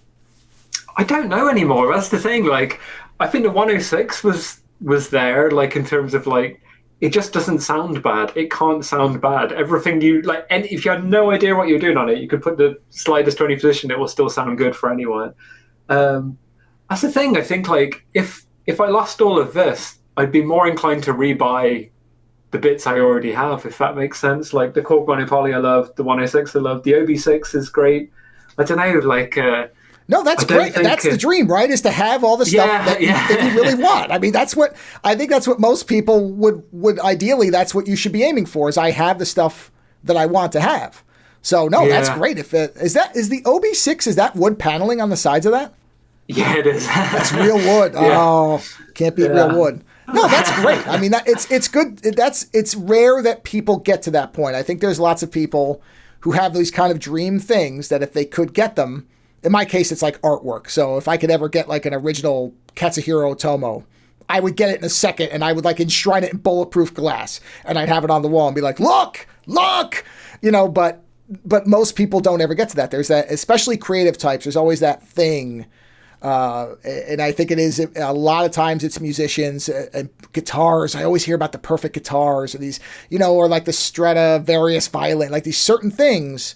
S2: I don't know anymore. That's the thing. Like, I think the 106 was there, like, in terms of, like, it just doesn't sound bad. It can't sound bad. Everything and if you had no idea what you're doing on it, you could put the sliders to any position, it will still sound good for anyone. That's the thing. I think, like, if I lost all of this, I'd be more inclined to rebuy the bits I already have, if that makes sense. Like the Korg Monopoly I love, the 106 I love, the OB6 is great. I don't know, like...
S1: no, that's great. That's the dream, right? Is to have all the stuff that you really want. I mean, I think that's what most people would ideally, that's what you should be aiming for, is I have the stuff that I want to have. So, no, that's great. Is the OB6, is that wood paneling on the sides of that?
S2: Yeah, it is.
S1: That's real wood. Yeah. Oh, can't beat real wood. No, that's great. I mean, it's good. It's rare that people get to that point. I think there's lots of people who have these kind of dream things that if they could get them, in my case, it's like artwork. So if I could ever get like an original Katsuhiro Otomo, I would get it in a second and I would like enshrine it in bulletproof glass and I'd have it on the wall and be like, look, but most people don't ever get to that. There's that, especially creative types, there's always that thing. And I think it is a lot of times it's musicians and guitars. I always hear about the perfect guitars or these, or like the Stradivarius violin, like these certain things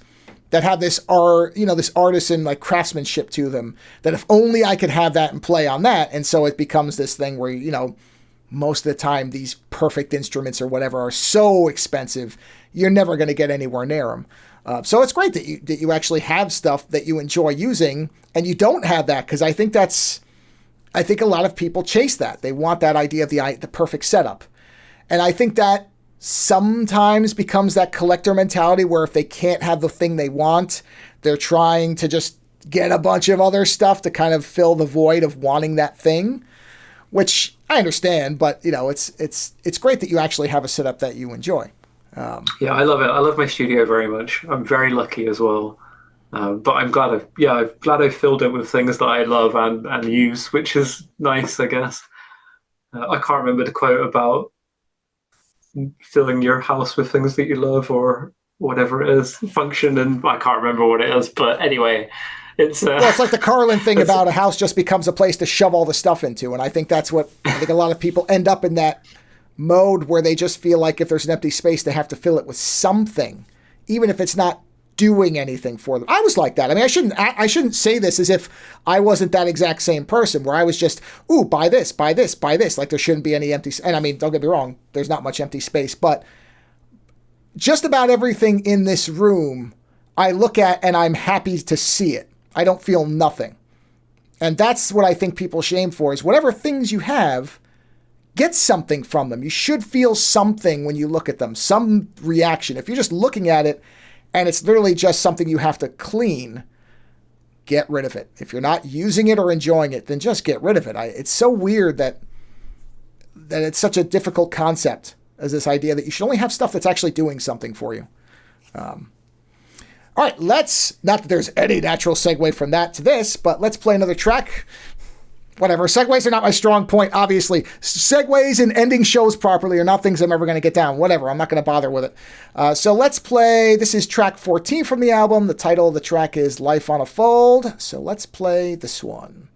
S1: that have this this artisan like craftsmanship to them, that if only I could have that and play on that. And so it becomes this thing where, most of the time these perfect instruments or whatever are so expensive, you're never going to get anywhere near them. So it's great that you actually have stuff that you enjoy using, and you don't have that, because I think a lot of people chase that. They want that idea of the perfect setup. And I think that sometimes becomes that collector mentality where if they can't have the thing they want, they're trying to just get a bunch of other stuff to kind of fill the void of wanting that thing, which I understand, but it's great that you actually have a setup that you enjoy.
S2: Yeah, I love it. I love my studio very much. I'm very lucky as well. But I'm glad I filled it with things that I love and use, which is nice, I guess. I can't remember the quote about filling your house with things that you love or whatever it is, function, and I can't remember what it is. But anyway, it's
S1: Well, it's like the Carlin thing
S2: it's,
S1: about a house just becomes a place to shove all the stuff into. And I think that's what I think a lot of people end up in that mode where they just feel like if there's an empty space, they have to fill it with something, even if it's not doing anything for them. I was like that. I mean, I shouldn't say this as if I wasn't that exact same person where I was just, ooh, buy this, buy this, buy this. Like there shouldn't be any empty. And I mean, don't get me wrong, there's not much empty space, but just about everything in this room I look at and I'm happy to see it. I don't feel nothing. And that's what I think people shame for is whatever things you have, get something from them. You should feel something when you look at them, some reaction. If you're just looking at it and it's literally just something you have to clean, get rid of it. If you're not using it or enjoying it, then just get rid of it. It's so weird that it's such a difficult concept as this idea that you should only have stuff that's actually doing something for you. All right, not that there's any natural segue from that to this, but let's play another track. Whatever, segues are not my strong point, obviously. Segues and ending shows properly are not things I'm ever going to get down. Whatever, I'm not going to bother with it. So let's play, this is track 14 from the album. The title of the track is Life on a Fold. So let's play this one.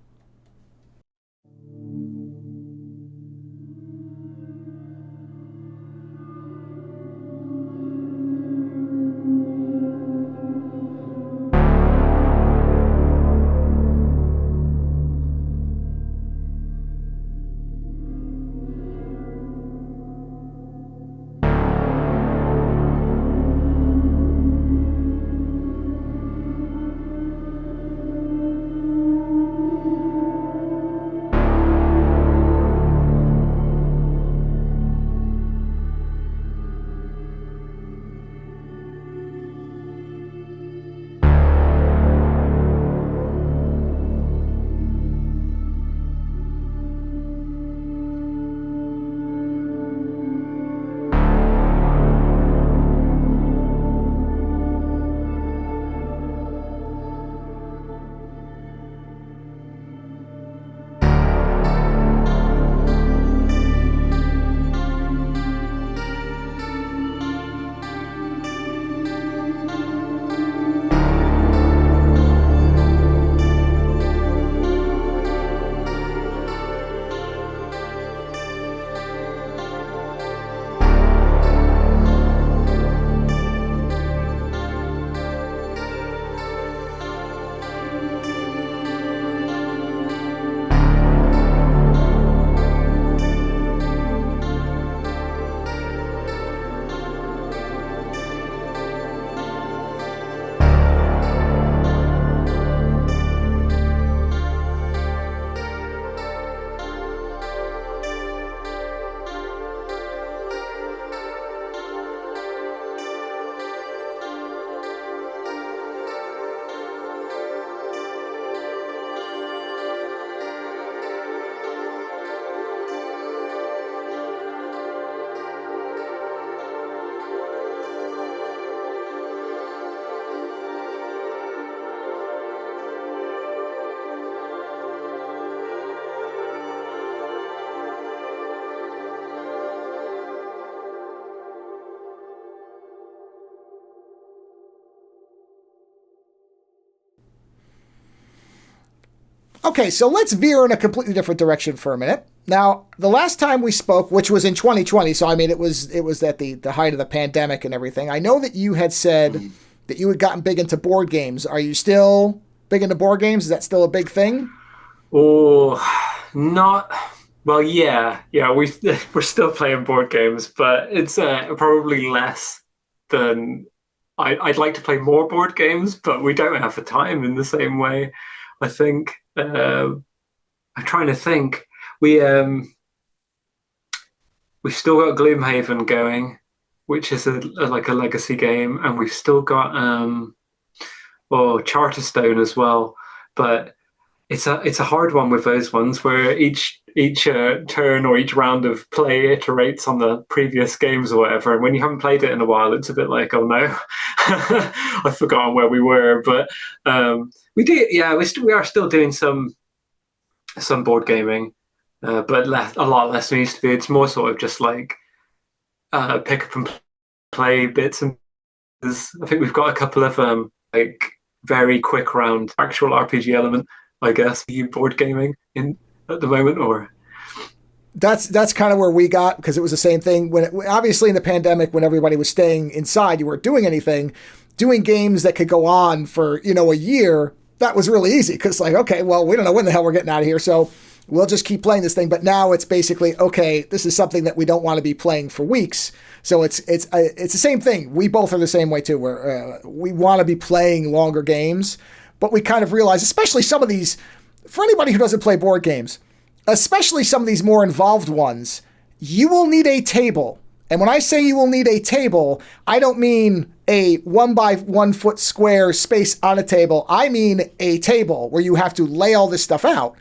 S1: Okay, so let's veer in a completely different direction for a minute. Now, the last time we spoke, which was in 2020, so I mean it was at the height of the pandemic and everything. I know that you had said that you had gotten big into board games. Are you still big into board games? Is that still a big thing?
S2: Oh, not well. Yeah, we're still playing board games, but it's probably less than I'd like to play more board games, but we don't have the time in the same way. I think I'm trying to think. We've still got Gloomhaven going, which is like a legacy game, and we've still got Charterstone as well. But it's a hard one with those ones where each turn or each round of play iterates on the previous games or whatever. And when you haven't played it in a while, it's a bit like, oh no, I've forgotten where we were. But we do, yeah, we are still doing some board gaming, but a lot less than it used to be. It's more sort of just like pick up and play bits and pieces. I think we've got a couple of like very quick round actual RPG element, I guess, board gaming in at the moment, or
S1: that's kind of where we got, because it was the same thing when obviously in the pandemic, when everybody was staying inside, you weren't doing anything. Doing games that could go on for a year, that was really easy, because like, okay, well, we don't know when the hell we're getting out of here, so we'll just keep playing this thing. But now it's basically, okay, this is something that we don't want to be playing for weeks. So it's the same thing. We both are the same way too, where we want to be playing longer games, but we kind of realize, especially some of these, for anybody who doesn't play board games, especially some of these more involved ones, you will need a table. And when I say you will need a table, I don't mean a 1 by 1 foot square space on a table. I mean a table where you have to lay all this stuff out.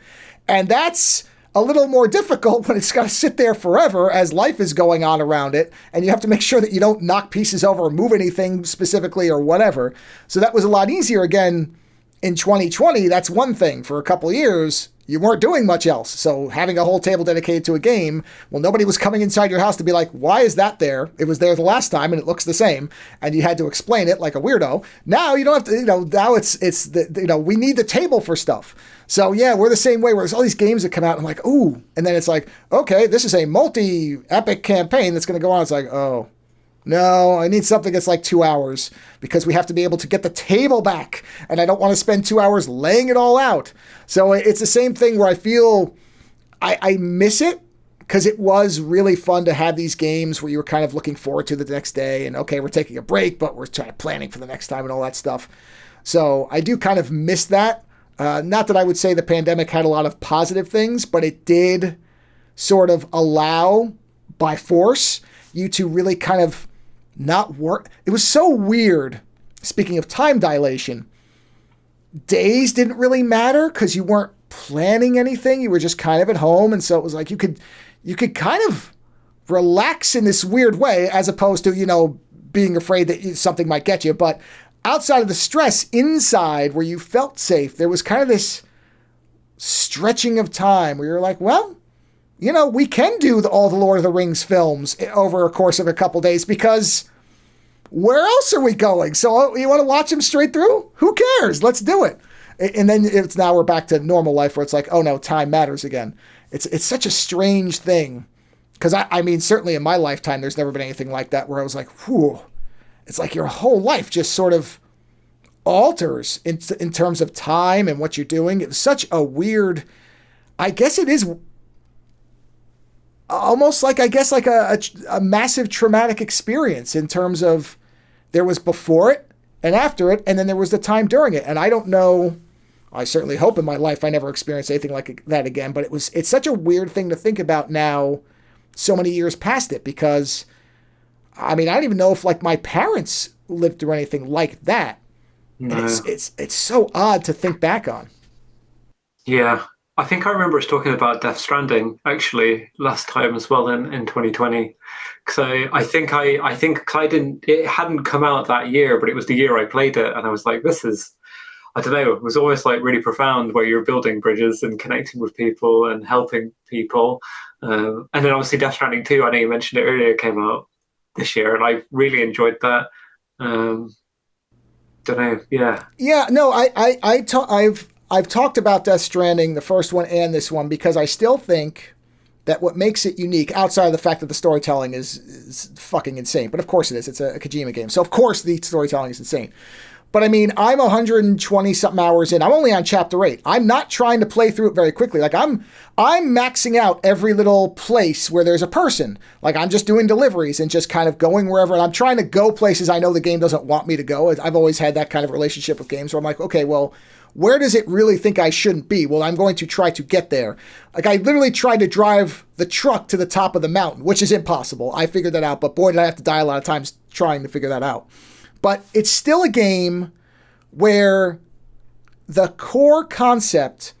S1: And that's a little more difficult when it's got to sit there forever as life is going on around it. And you have to make sure that you don't knock pieces over or move anything specifically or whatever. So that was a lot easier. Again, in 2020, that's one thing. For a couple of years, you weren't doing much else. So having a whole table dedicated to a game, well, nobody was coming inside your house to be like, why is that there? It was there the last time and it looks the same. And you had to explain it like a weirdo. Now you don't have to, now it's we need the table for stuff. So yeah, we're the same way, where there's all these games that come out and I'm like, ooh. And then it's like, okay, this is a multi-epic campaign that's going to go on. It's like, oh, no, I need something that's like 2 hours, because we have to be able to get the table back. And I don't want to spend 2 hours laying it all out. So it's the same thing where I feel I miss it, because it was really fun to have these games where you were kind of looking forward to the next day. And okay, we're taking a break, but we're trying planning for the next time and all that stuff. So I do kind of miss that. Not that I would say the pandemic had a lot of positive things, but it did sort of allow, by force, you to really kind of not work. It was so weird. Speaking of time dilation, days didn't really matter because you weren't planning anything. You were just kind of at home. And so it was like you could kind of relax in this weird way, as opposed to, being afraid that something might get you. But outside of the stress inside where you felt safe, there was kind of this stretching of time where you're like, well, we can do all the Lord of the Rings films over a course of a couple days, because where else are we going? So you want to watch them straight through? Who cares? Let's do it. And then now we're back to normal life, where it's like, oh no, time matters again. It's such a strange thing. Because I mean, certainly in my lifetime, there's never been anything like that where I was like, whew. It's like your whole life just sort of alters in terms of time and what you're doing. It was such a weird, I guess it is almost like, a massive traumatic experience, in terms of there was before it and after it, and then there was the time during it. And I don't know, I certainly hope in my life I never experience anything like that again, but it's such a weird thing to think about now, so many years past it, because I mean, I don't even know if like my parents lived through anything like that. No. It's so odd to think back on.
S2: Yeah. I think I remember us talking about Death Stranding actually last time as well in 2020. So I think it hadn't come out that year, but it was the year I played it, and I was like, this is, I don't know, it was always like really profound, where you're building bridges and connecting with people and helping people. And then obviously Death Stranding 2, I know you mentioned it earlier, came out this year, and I really enjoyed that. Don't know, yeah.
S1: Yeah, no, I've talked about Death Stranding, the first one and this one, because I still think that what makes it unique, outside of the fact that the storytelling is fucking insane, but of course it is. It's a Kojima game, so of course the storytelling is insane. But I mean, I'm 120 something hours in. I'm only on chapter 8. I'm not trying to play through it very quickly. Like I'm maxing out every little place where there's a person. Like I'm just doing deliveries and just kind of going wherever. And I'm trying to go places I know the game doesn't want me to go. I've always had that kind of relationship with games where I'm like, okay, well, where does it really think I shouldn't be? Well, I'm going to try to get there. Like I literally tried to drive the truck to the top of the mountain, which is impossible. I figured that out, but boy, did I have to die a lot of times trying to figure that out. But it's still a game where the core concept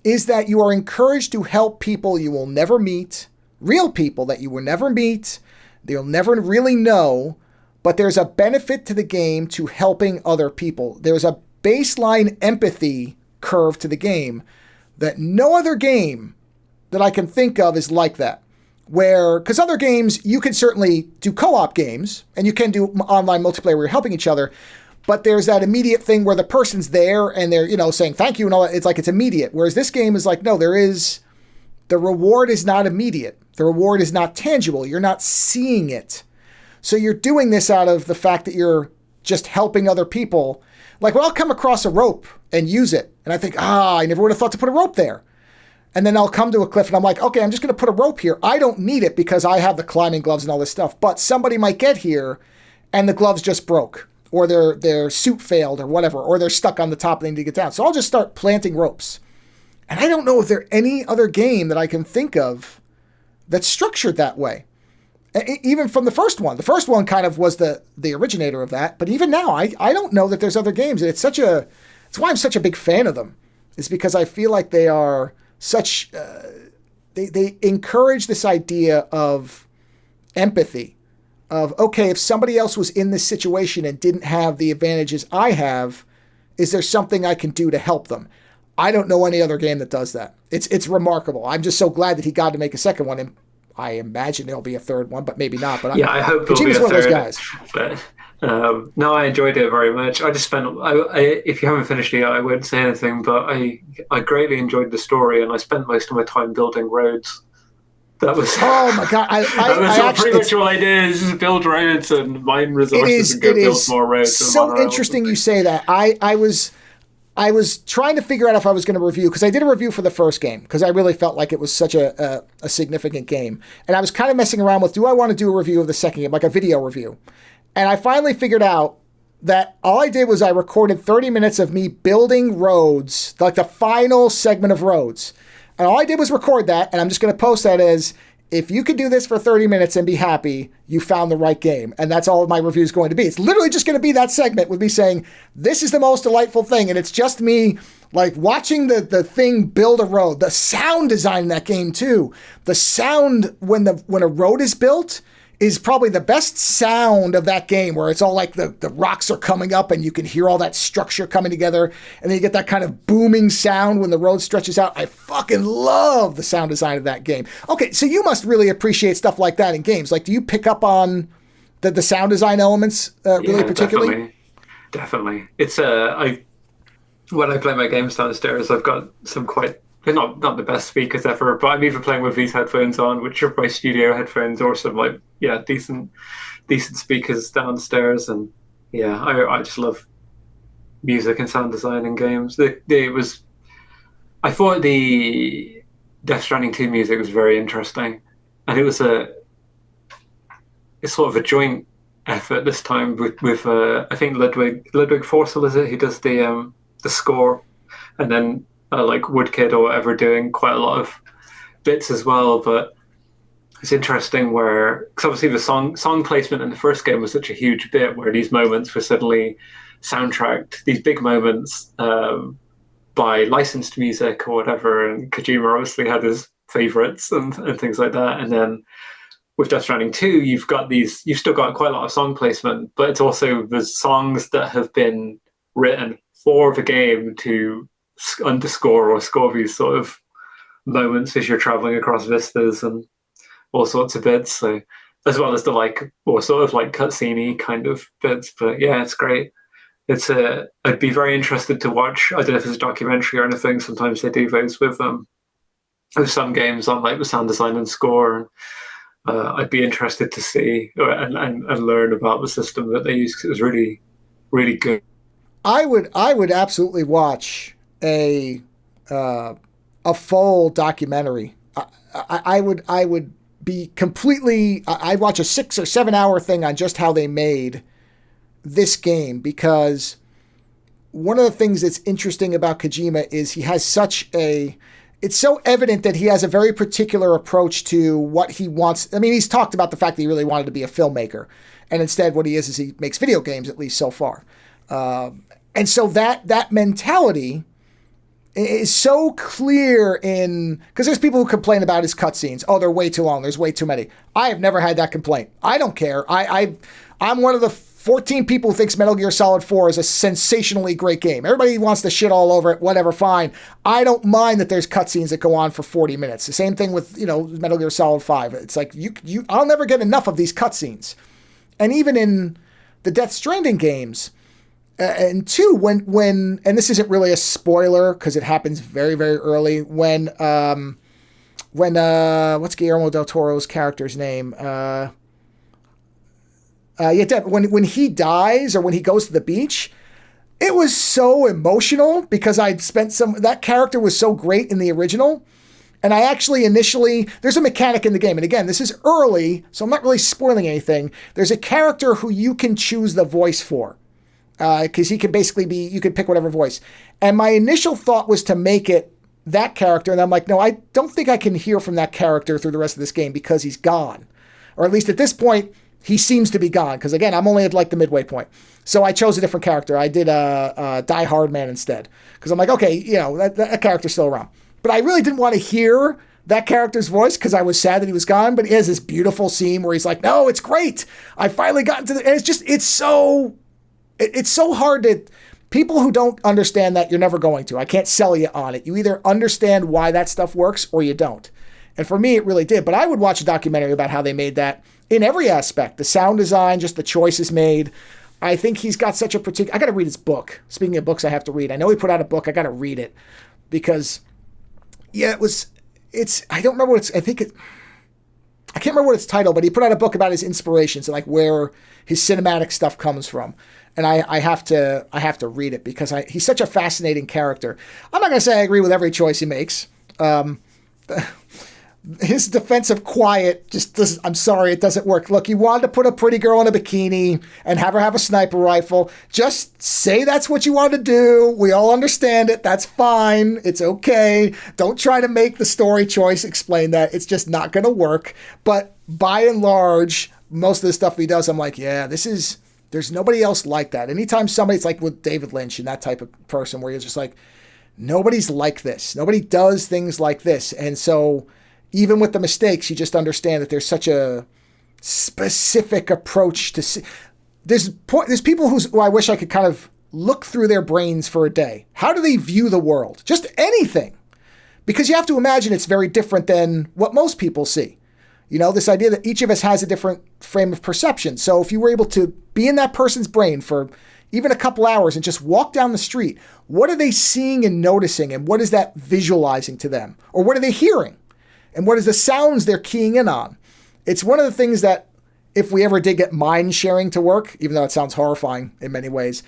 S1: is that you are encouraged to help people you will never meet, real people that you will never meet, they'll never really know, but there's a benefit to the game to helping other people. There's a baseline empathy curve to the game that no other game that I can think of is like that. Where, because other games, you can certainly do co-op games, and you can do online multiplayer where you're helping each other, but there's that immediate thing where the person's there and they're, saying thank you and all that. It's like it's immediate. Whereas this game is like, no, the reward is not immediate. The reward is not tangible. You're not seeing it. So you're doing this out of the fact that you're just helping other people. Like, when I'll come across a rope and use it, and I think, I never would have thought to put a rope there. And then I'll come to a cliff and I'm like, okay, I'm just going to put a rope here. I don't need it because I have the climbing gloves and all this stuff. But somebody might get here and the gloves just broke, or their suit failed or whatever, or they're stuck on the top and they need to get down. So I'll just start planting ropes. And I don't know if there's any other game that I can think of that's structured that way. Even from the first one. The first one kind of was the originator of that. But even now, I don't know that there's other games. It's why I'm such a big fan of them. Is because I feel like they are such... They encourage this idea of empathy. Of, okay, if somebody else was in this situation and didn't have the advantages I have, is there something I can do to help them? I don't know any other game that does that. It's remarkable. I'm just so glad that he got to make a second one, and I imagine there'll be a third one, but maybe not. But
S2: I hope there'll be a third. One of those guys. But, no, I enjoyed it very much. I just spent. If you haven't finished it yet, I won't say anything. But I greatly enjoyed the story, and I spent most of my time building roads. That was
S1: oh my god!
S2: Pretty much all I did is just build roads and mine resources and go build more roads.
S1: So interesting you say that. I was trying to figure out if I was going to review, because I did a review for the first game because I really felt like it was such a significant game, and I was kind of messing around with, do I want to do a review of the second game, like a video review? And I finally figured out that all I did was I recorded 30 minutes of me building roads, like the final segment of roads. And all I did was record that, and I'm just going to post that as, if you could do this for 30 minutes and be happy, you found the right game. And that's all my review is going to be. It's literally just going to be that segment with me saying, this is the most delightful thing. And it's just me like watching the thing build a road. The sound design in that game too. The sound when a road is built is probably the best sound of that game, where it's all like the rocks are coming up and you can hear all that structure coming together. And then you get that kind of booming sound when the road stretches out. I fucking love the sound design of that game. Okay, so you must really appreciate stuff like that in games. Like, do you pick up on the sound design elements really particularly?
S2: Definitely. It's when I play my games downstairs, I've got some quite... They're not the best speakers ever, but I'm either playing with these headphones on, which are my studio headphones, or some decent speakers downstairs. And I just love music and sound design in games. I thought the Death Stranding 2 music was very interesting, and it's sort of a joint effort this time with I think Ludwig Forsell, is it, who does the score, and then like Woodkid or whatever doing quite a lot of bits as well. But it's interesting because obviously the song placement in the first game was such a huge bit, where these moments were suddenly soundtracked, these big moments by licensed music or whatever, and Kojima obviously had his favorites and things like that. And then with Death Stranding 2, you've still got quite a lot of song placement, but it's also the songs that have been written for the game to underscore or score these sort of moments as you're traveling across vistas and all sorts of bits. So, as well as the sort of cutscene-y kind of bits. But yeah, it's great. I'd be very interested to watch. I don't know if it's a documentary or anything. Sometimes they do those with some games on like the sound design and score. And I'd be interested to see and learn about the system that they use, because it was really, really good.
S1: I would absolutely watch a full documentary. I would be completely... I'd watch a 6 or 7 hour thing on just how they made this game, because one of the things that's interesting about Kojima is he has it's so evident that he has a very particular approach to what he wants. I mean, he's talked about the fact that he really wanted to be a filmmaker, and instead what he is he makes video games, at least so far. And so that mentality is so clear in, because there's people who complain about his cutscenes. Oh, they're way too long. There's way too many. I have never had that complaint. I don't care. I'm one of the 14 people who thinks Metal Gear Solid 4 is a sensationally great game. Everybody wants to shit all over it. Whatever, fine. I don't mind that there's cutscenes that go on for 40 minutes. The same thing with, Metal Gear Solid 5. It's like, I'll never get enough of these cutscenes. And even in the Death Stranding games, and two, when and this isn't really a spoiler because it happens very, very early, when what's Guillermo del Toro's character's name? When he dies or when he goes to the beach, it was so emotional because I'd spent that character was so great in the original. And I actually initially, there's a mechanic in the game. And again, this is early, so I'm not really spoiling anything. There's a character who you can choose the voice for. Because he can basically you can pick whatever voice. And my initial thought was to make it that character. And I'm like, no, I don't think I can hear from that character through the rest of this game because he's gone. Or at least at this point, he seems to be gone. Because again, I'm only at like the midway point. So I chose a different character. I did Die Hard Man instead. Because I'm like, okay, that character's still around. But I really didn't want to hear that character's voice because I was sad that he was gone. But he has this beautiful scene where he's like, no, it's great. I finally got into and it's so hard to, people who don't understand that, you're never going to. I can't sell you on it. You either understand why that stuff works or you don't. And for me, it really did. But I would watch a documentary about how they made that in every aspect. The sound design, just the choices made. I think he's got such a particular, I got to read his book. Speaking of books I have to read. I know he put out a book. I got to read it because, I don't remember what I can't remember what it's titled, but he put out a book about his inspirations and like where his cinematic stuff comes from. And I have to read it because he's such a fascinating character. I'm not going to say I agree with every choice he makes. His defense of quiet I'm sorry, it doesn't work. Look, you wanted to put a pretty girl in a bikini and have her have a sniper rifle. Just say that's what you want to do. We all understand it. That's fine. It's okay. Don't try to make the story choice explain that. It's just not going to work. But by and large, most of the stuff he does, I'm like, yeah, there's nobody else like that. Anytime somebody's like with David Lynch and that type of person where you're just like, nobody's like this. Nobody does things like this. And so even with the mistakes, you just understand that there's such a specific approach to see. There's people who I wish I could kind of look through their brains for a day. How do they view the world? Just anything. Because you have to imagine it's very different than what most people see. This idea that each of us has a different frame of perception. So if you were able to be in that person's brain for even a couple hours and just walk down the street, what are they seeing and noticing? And what is that visualizing to them? Or what are they hearing? And what is the sounds they're keying in on? It's one of the things that if we ever did get mind sharing to work, even though it sounds horrifying in many ways,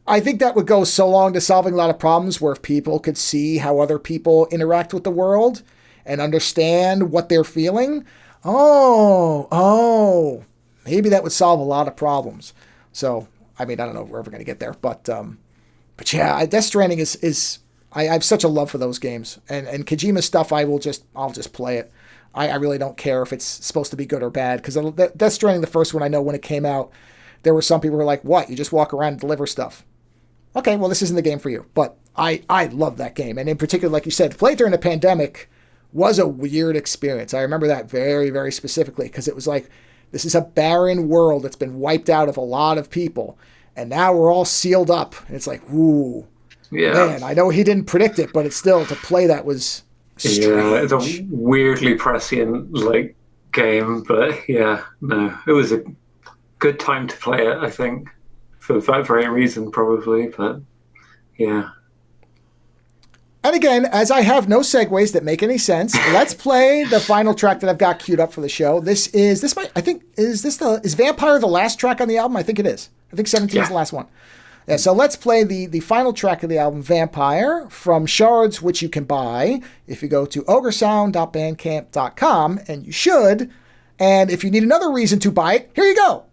S1: I think that would go so long to solving a lot of problems where if people could see how other people interact with the world and understand what they're feeling, maybe that would solve a lot of problems. So, I don't know if we're ever going to get there, but yeah, Death Stranding is I have such a love for those games, and Kojima stuff. I'll just play it. I really don't care if it's supposed to be good or bad because Death Stranding, the first one, I know when it came out, there were some people who were like, "What? You just walk around and deliver stuff?" Okay, well, this isn't the game for you, but I love that game, and in particular, like you said, play it during the pandemic was a weird experience. I remember that very, very specifically because it was like, this is a barren world that's been wiped out of a lot of people. And now we're all sealed up. And it's like, ooh, yeah. Man, I know he didn't predict it, but it's still, to play that was strange.
S2: Yeah, it's a weirdly prescient game. But yeah, no, it was a good time to play it, I think. For that very reason, probably. But yeah.
S1: And again, as I have no segues that make any sense, let's play the final track that I've got queued up for the show. Is Vampire the last track on the album? I think it is. I think 17 is the last one. Yeah, so let's play the final track of the album, Vampire, from Shards, which you can buy if you go to ogresound.bandcamp.com, and you should. And if you need another reason to buy it, here you go.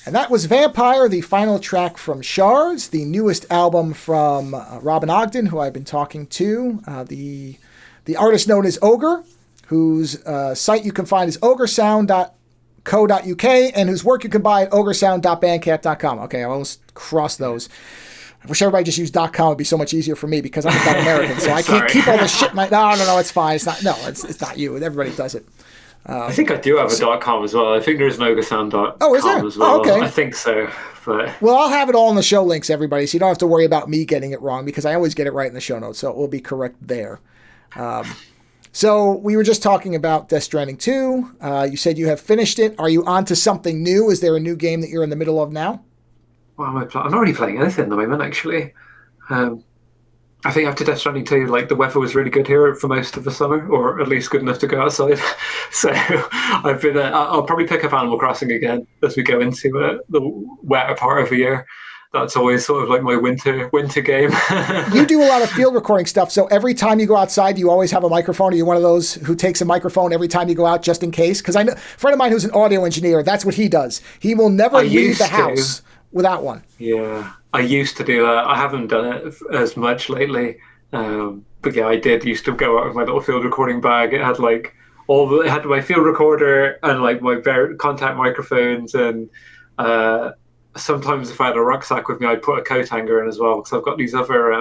S1: And that was Vampire, the final track from Shards, the newest album from Robin Ogden, who I've been talking to, the artist known as OGRE, whose site you can find is ogresound.co.uk, and whose work you can buy at ogresound.bandcamp.com. Okay, I almost crossed those. I wish everybody just used .com. It'd be so much easier for me because I'm not American, so I can't keep all this shit. No, it's fine. It's not. No, it's not you. Everybody does it.
S2: I think I do have a .com as well. I think there's an ogresound.com as well.
S1: Oh, okay.
S2: I think so. But...
S1: Well, I'll have it all in the show links, everybody, so you don't have to worry about me getting it wrong because I always get it right in the show notes, so it will be correct there. So we were just talking about Death Stranding 2. You said you have finished it. Are you on to something new? Is there a new game that you're in the middle of now?
S2: Well, I'm not really playing anything at the moment, actually. I think after Death Stranding 2, like, the weather was really good here for most of the summer, or at least good enough to go outside. So I've been. I'll probably pick up Animal Crossing again as we go into the wetter part of the year. That's always sort of like my winter game.
S1: You do a lot of field recording stuff, so every time you go outside, you always have a microphone. Are you one of those who takes a microphone every time you go out just in case? Because I know a friend of mine who's an audio engineer, that's what he does. He will never leave the house without one.
S2: Yeah, I used to do that. I haven't done it as much lately. But yeah, I did used to go out with my little field recording bag. It had like it had my field recorder and like my contact microphones, and sometimes if I had a rucksack with me, I'd put a coat hanger in as well, because I've got these other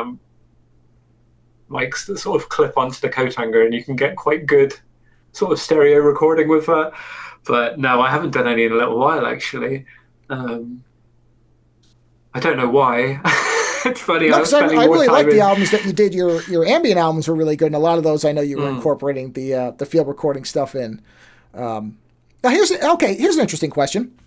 S2: mics that sort of clip onto the coat hanger, and you can get quite good sort of stereo recording with that. But no, I haven't done any in a little while, actually. I don't know why. It's funny.
S1: No, I really like the albums that you did. Your ambient albums were really good, and a lot of those I know you were incorporating the field recording stuff in. Now here's an interesting question.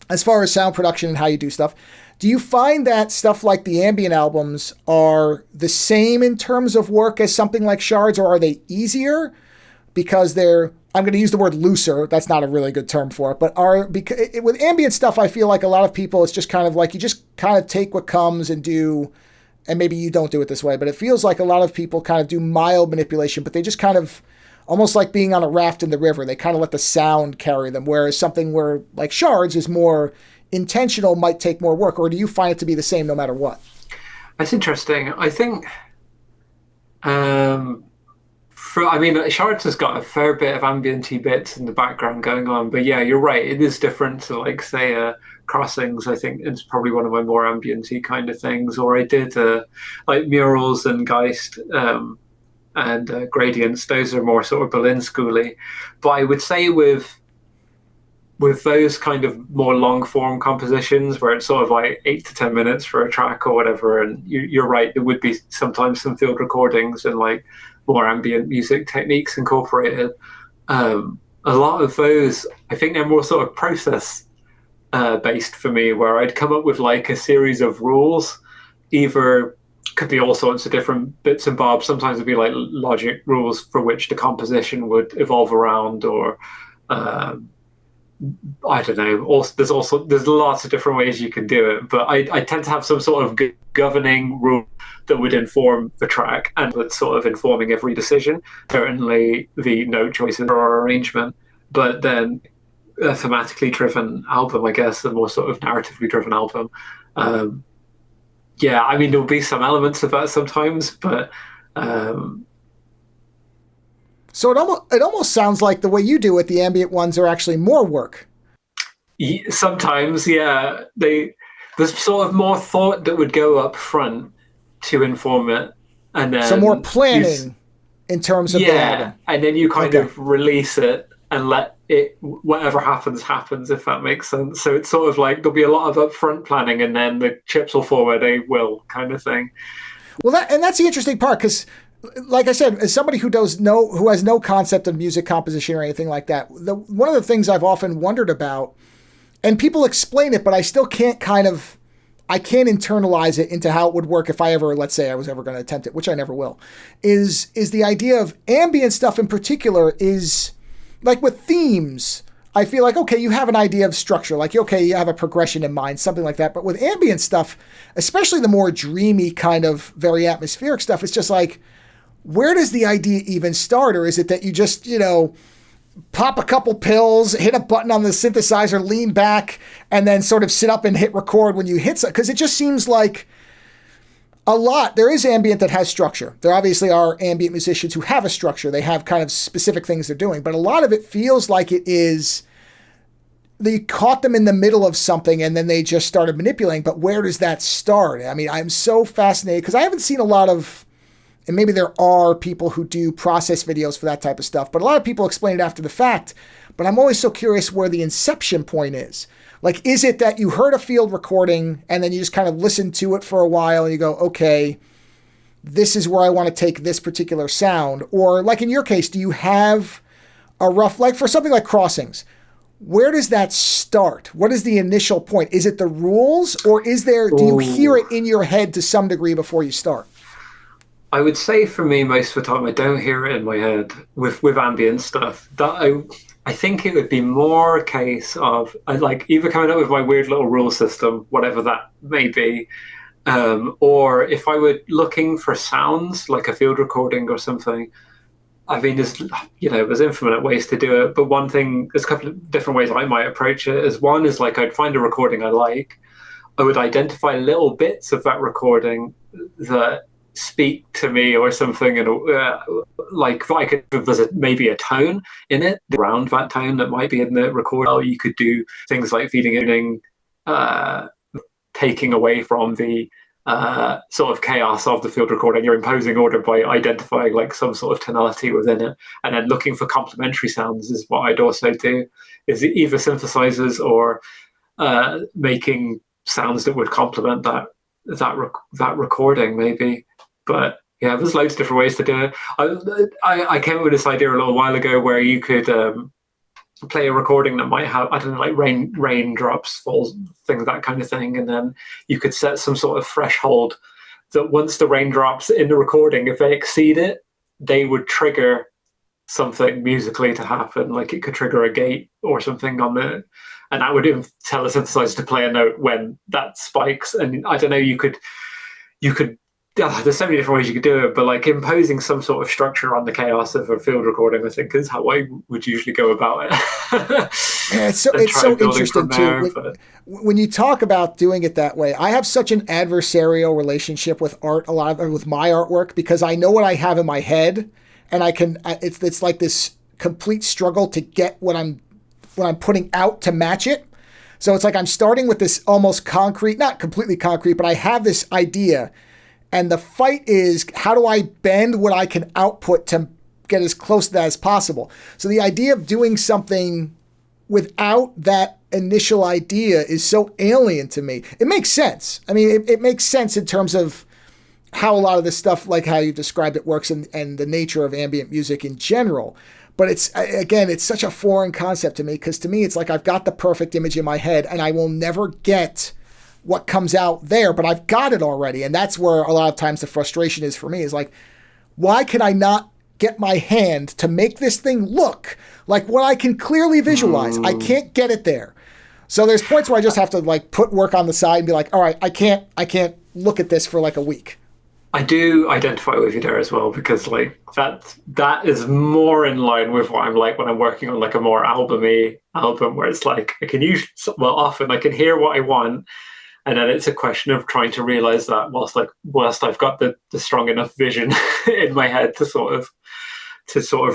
S1: As far as sound production and how you do stuff, do you find that stuff like the ambient albums are the same in terms of work as something like Shards, or are they easier because they're, I'm going to use the word looser, that's not a really good term for it, but with ambient stuff, I feel like a lot of people, it's just kind of like you just kind of take what comes and do, and maybe you don't do it this way, but it feels like a lot of people kind of do mild manipulation, but they just kind of, almost like being on a raft in the river, they kind of let the sound carry them, whereas something where, like Shards, is more intentional, might take more work, or do you find it to be the same no matter what?
S2: That's interesting. I think, Shards has got a fair bit of ambient-y bits in the background going on, but yeah, you're right, it is different to, like, say, Crossings. I think it's probably one of my more ambient-y kind of things, or I did, like, Murals and Geist, and Gradients. Those are more sort of Berlin schooly, but I would say with those kind of more long form compositions where it's sort of like 8 to 10 minutes for a track or whatever, and you're right, there would be sometimes some field recordings and like more ambient music techniques incorporated. A lot of those, I think they're more sort of process based for me, where I'd come up with like a series of rules, either could be all sorts of different bits and bobs. Sometimes it'd be like logic rules for which the composition would evolve around, or I don't know. There's lots of different ways you can do it, but I tend to have some sort of governing rule that would inform the track and would sort of informing every decision. Certainly the note choices or arrangement, but then a thematically driven album, I guess, a more sort of narratively driven album. Yeah, I mean, there'll be some elements of that sometimes, but
S1: so it almost sounds like the way you do it, the ambient ones are actually more work.
S2: Sometimes, yeah. There's sort of more thought that would go up front to inform it, and then
S1: so more planning in terms of the album.
S2: And then you kind of release it and let it, whatever happens, if that makes sense. So it's sort of like there'll be a lot of upfront planning, and then the chips will fall where they will, kind of thing.
S1: Well, that's the interesting part, because, like I said, as somebody who has no concept of music composition or anything like that, one of the things I've often wondered about, and people explain it, but I still can't I can't internalize it into how it would work if I ever, let's say I was ever going to attempt it, which I never will, is the idea of ambient stuff in particular is, like with themes, I feel like, okay, you have an idea of structure, like, okay, you have a progression in mind, something like that. But with ambient stuff, especially the more dreamy kind of very atmospheric stuff, it's just like, where does the idea even start? Or is it that you just, pop a couple pills, hit a button on the synthesizer, lean back, and then sort of sit up and hit record when you hit something. Because it just seems like a lot. There is ambient that has structure. There obviously are ambient musicians who have a structure. They have kind of specific things they're doing. But a lot of it feels like it is, they caught them in the middle of something and then they just started manipulating. But where does that start? I mean, I'm so fascinated because I haven't seen a lot of, and maybe there are people who do process videos for that type of stuff, but a lot of people explain it after the fact. But I'm always so curious where the inception point is. Like, is it that you heard a field recording and then you just kind of listen to it for a while and you go, okay, this is where I want to take this particular sound? Or like in your case, do you have a rough, like for something like Crossings, where does that start? What is the initial point? Is it the rules, or is there, do you hear it in your head to some degree before you start?
S2: I would say for me, most of the time, I don't hear it in my head with ambient stuff. That I think it would be more a case of I like either coming up with my weird little rule system, whatever that may be, or if I were looking for sounds like a field recording or something. I mean, there's infinite ways to do it, but there's a couple of different ways I might approach it. As one is like I'd find a recording I like, I would identify little bits of that recording that speak to me or something, and like there's maybe a tone in it around that tone that might be in the recording. You could do things like feeding in, taking away from the sort of chaos of the field recording. You're imposing order by identifying like some sort of tonality within it, and then looking for complementary sounds is what I'd also do. Is either synthesizers or making sounds that would complement that recording maybe. But yeah, there's loads of different ways to do it. I came up with this idea a little while ago where you could play a recording that might have, I don't know, like raindrops, falls, things, that kind of thing. And then you could set some sort of threshold that once the raindrops in the recording, if they exceed it, they would trigger something musically to happen. Like it could trigger a gate or something on the, and that would tell the synthesizer to play a note when that spikes. And I don't know, you could there's so many different ways you could do it, but like imposing some sort of structure on the chaos of a field recording, I think, is how I would usually go about it.
S1: Yeah, it's so interesting too. When you talk about doing it that way, I have such an adversarial relationship with art, with my artwork, because I know what I have in my head, and it's like this complete struggle to get what I'm putting out to match it. So it's like I'm starting with this almost concrete, not completely concrete, but I have this idea. And the fight is, how do I bend what I can output to get as close to that as possible? So the idea of doing something without that initial idea is so alien to me. It makes sense. I mean, it makes sense in terms of how a lot of this stuff, like how you described it, works and the nature of ambient music in general. But it's such a foreign concept to me, because to me, it's like I've got the perfect image in my head and I will never get what comes out there, but I've got it already. And that's where a lot of times the frustration is for me, is like, why can I not get my hand to make this thing look like what I can clearly visualize? I can't get it there. So there's points where I just have to like put work on the side and be like, all right, I can't look at this for like a week.
S2: I do identify with you there as well, because like that is more in line with what I'm like when I'm working on like a more album, where it's like often I can hear what I want. And then it's a question of trying to realize that whilst I've got the strong enough vision in my head to sort of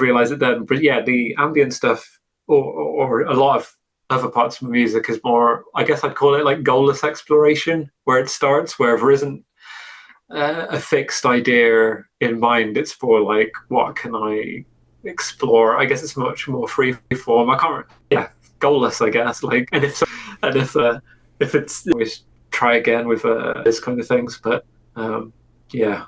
S2: realize it then. But yeah, the ambient stuff or a lot of other parts of music is more, I guess I'd call it like goalless exploration, where it starts, where there isn't a fixed idea in mind. It's more like, what can I explore? I guess it's much more free form. Goalless, I guess. Like, and if it's always try again with this kind of things, but yeah.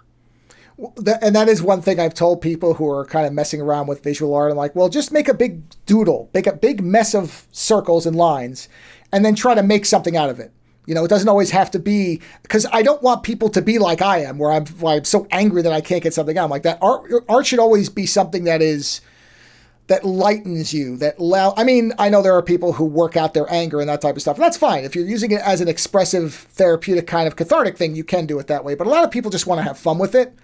S1: And that is one thing I've told people who are kind of messing around with visual art. I'm like, well, just make a big doodle, make a big mess of circles and lines, and then try to make something out of it. You know, it doesn't always have to be, because I don't want people to be like I am, where I'm so angry that I can't get something out. I'm like, that art should always be something that lightens you, I mean, I know there are people who work out their anger and that type of stuff, and that's fine. If you're using it as an expressive, therapeutic kind of cathartic thing, you can do it that way. But a lot of people just want to have fun with it.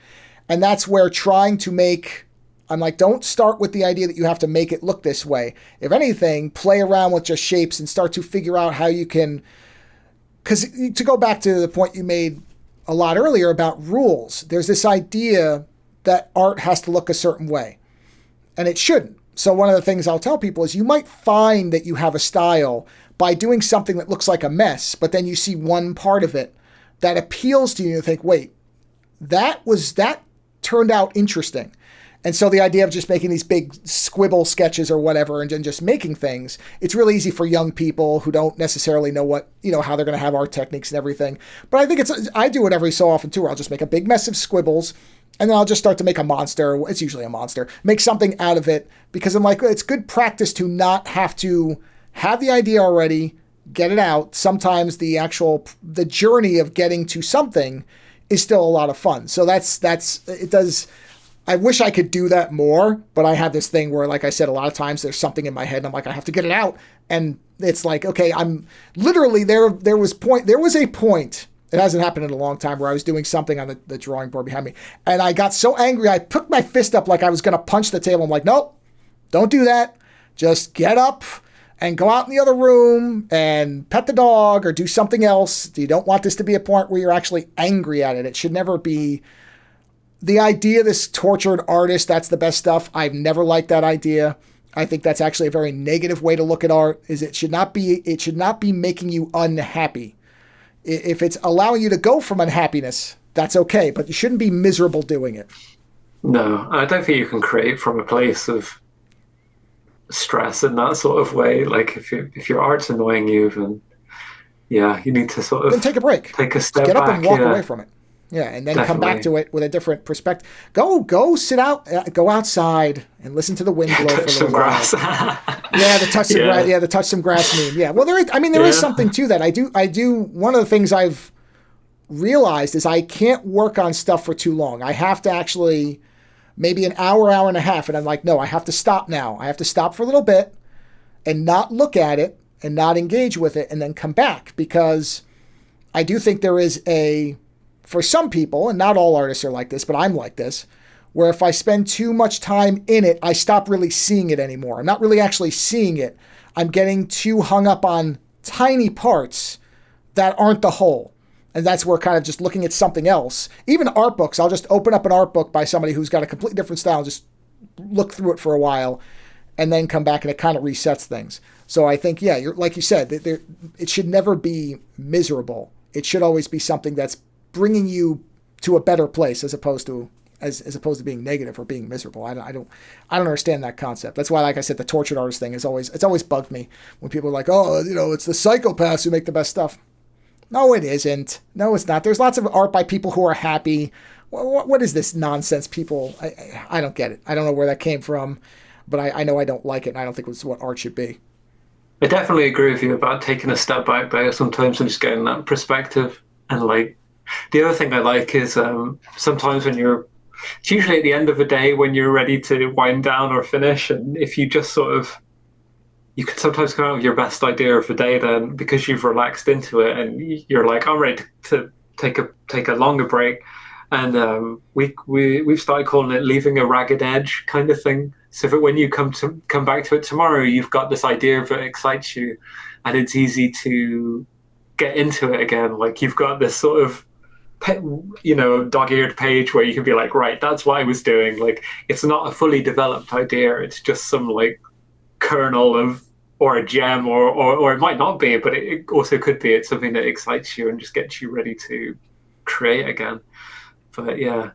S1: And that's where trying to make I'm like, don't start with the idea that you have to make it look this way. If anything, play around with just shapes and start to figure out how you can, because to go back to the point you made a lot earlier about rules, there's this idea that art has to look a certain way, and it shouldn't. So one of the things I'll tell people is you might find that you have a style by doing something that looks like a mess, but then you see one part of it that appeals to you and you think, wait, that turned out interesting. And so the idea of just making these big squibble sketches or whatever and just making things, it's really easy for young people who don't necessarily know what, how they're going to have art techniques and everything. But I think I do it every so often too, where I'll just make a big mess of squibbles and then I'll just start to make a monster. It's usually a monster. Make something out of it because I'm like, it's good practice to not have to have the idea already, get it out. Sometimes the journey of getting to something is still a lot of fun. So it does. I wish I could do that more, but I have this thing where, like I said, a lot of times there's something in my head and I'm like, I have to get it out. And it's like, okay, I'm literally there was a point, it hasn't happened in a long time, where I was doing something on the drawing board behind me. And I got so angry, I put my fist up like I was going to punch the table. I'm like, nope, don't do that. Just get up and go out in the other room and pet the dog or do something else. You don't want this to be a point where you're actually angry at it. It should never be the idea, this tortured artist, that's the best stuff. I've never liked that idea. I think that's actually a very negative way to look at art. It should not be making you unhappy. If it's allowing you to go from unhappiness, that's okay, but you shouldn't be miserable doing it.
S2: No, I don't think you can create from a place of stress in that sort of way. Like if your art's annoying you, then you need to sort of
S1: then take a break,
S2: take a step
S1: get
S2: back,
S1: up and walk away from it. Yeah, and then come back to it with a different perspective. Go sit out, go outside and listen to the wind blow for a little while. The touch some grass meme. Yeah, well, there is something to that. I do. One of the things I've realized is I can't work on stuff for too long. I have to actually maybe an hour and a half, and I'm like, no, I have to stop now. I have to stop for a little bit and not look at it and not engage with it, and then come back, because I do think there is for some people, and not all artists are like this, but I'm like this, where if I spend too much time in it, I stop really seeing it anymore. I'm not really actually seeing it. I'm getting too hung up on tiny parts that aren't the whole. And that's where kind of just looking at something else, even art books, I'll just open up an art book by somebody who's got a completely different style, just look through it for a while, and then come back, and it kind of resets things. So I think, you're like you said, it should never be miserable. It should always be something that's bringing you to a better place, as opposed to being negative or being miserable. I don't understand that concept. That's why, like I said, the tortured artist thing it's always bugged me when people are like, oh, it's the psychopaths who make the best stuff. No, it isn't. No, it's not. There's lots of art by people who are happy. What is this nonsense, people? I don't get it. I don't know where that came from, but I know I don't like it, and I don't think it's what art should be.
S2: I definitely agree with you about taking a step back there sometimes and just getting that perspective. And like, the other thing I like is sometimes when it's usually at the end of the day when you're ready to wind down or finish, and if you just you can sometimes come out with your best idea of the day then, because you've relaxed into it and you're like, I'm ready to take a longer break. And we've started calling it leaving a ragged edge kind of thing. So that when you come back to it tomorrow, you've got this idea that excites you, and it's easy to get into it again. Like you've got this sort of dog-eared page where you can be like, right, that's what I was doing. Like it's not a fully developed idea. It's just some like kernel or a gem, or it might not be, but it also could be. It's something that excites you and just gets you ready to create again. But yeah.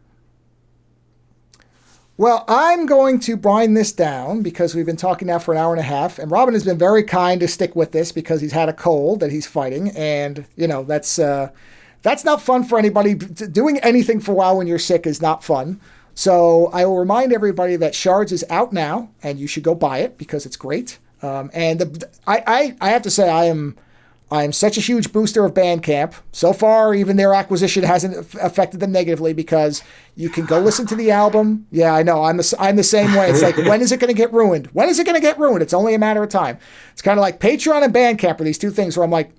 S1: Well, I'm going to wind this down because we've been talking now for an hour and a half, and Robin has been very kind to stick with this because he's had a cold that he's fighting, and that's not fun for anybody. Doing anything for a while when you're sick is not fun. So I will remind everybody that Shards is out now, and you should go buy it because it's great. I have to say I am such a huge booster of Bandcamp. So far, even their acquisition hasn't affected them negatively because you can go listen to the album. Yeah, I know. I'm the same way. It's like, when is it going to get ruined? When is it going to get ruined? It's only a matter of time. It's kind of like Patreon and Bandcamp are these two things where I'm like,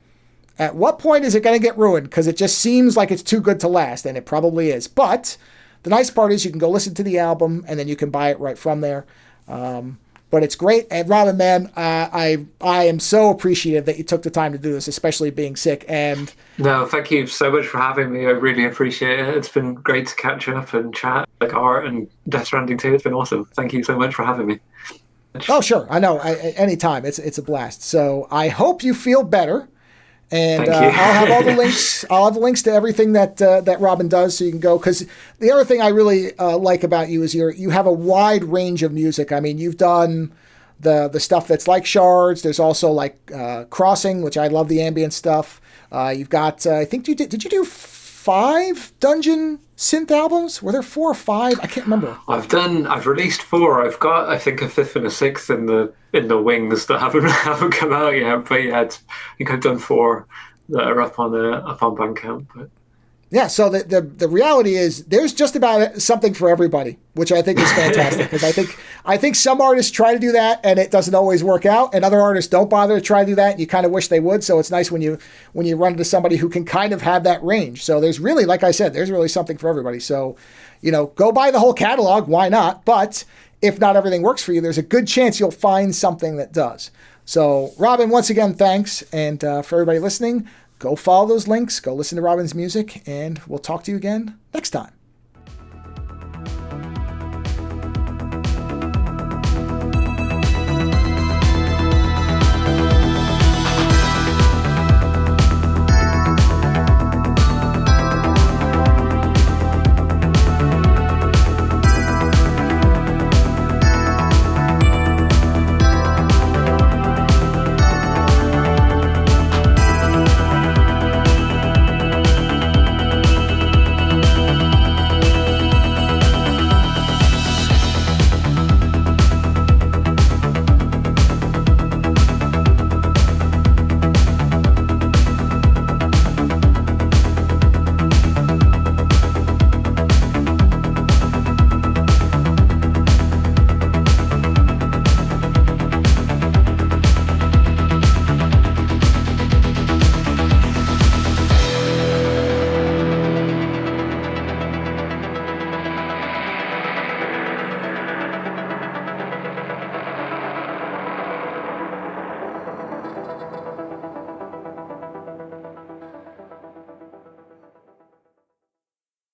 S1: at what point is it going to get ruined? Because it just seems like it's too good to last, and it probably is. But the nice part is you can go listen to the album and then you can buy it right from there. But it's great. And Robin, man, I am so appreciative that you took the time to do this, especially being sick. And
S2: no, thank you so much for having me. I really appreciate it. It's been great to catch up and chat, like art and Death Stranding too. It's been awesome. Thank you so much for having me.
S1: Oh, sure. I know. Anytime. It's a blast. So I hope you feel better. And I'll have all the links. I'll have the links to everything that Robin does, so you can go. Because the other thing I really like about you is you have a wide range of music. I mean, you've done the stuff that's like Shards. There's also like Crossing, which I love the ambient stuff. You've got I think did you do 5 dungeon synth albums? Were there 4 or 5? I can't remember.
S2: I've released 4. I've got, I think, a 5th and a 6th in the wings that haven't come out yet. But yeah, I think I've done 4 that are up on Bandcamp. But
S1: yeah, so the reality is there's just about something for everybody, which I think is fantastic, because I think some artists try to do that and it doesn't always work out, and other artists don't bother to try to do that, and you kind of wish they would. So it's nice when you run into somebody who can kind of have that range. So there's really, like I said, there's really something for everybody. So, go buy the whole catalog. Why not? But if not everything works for you, there's a good chance you'll find something that does. So Robin, once again, thanks. And for everybody listening, go follow those links, go listen to Robin's music, and we'll talk to you again next time.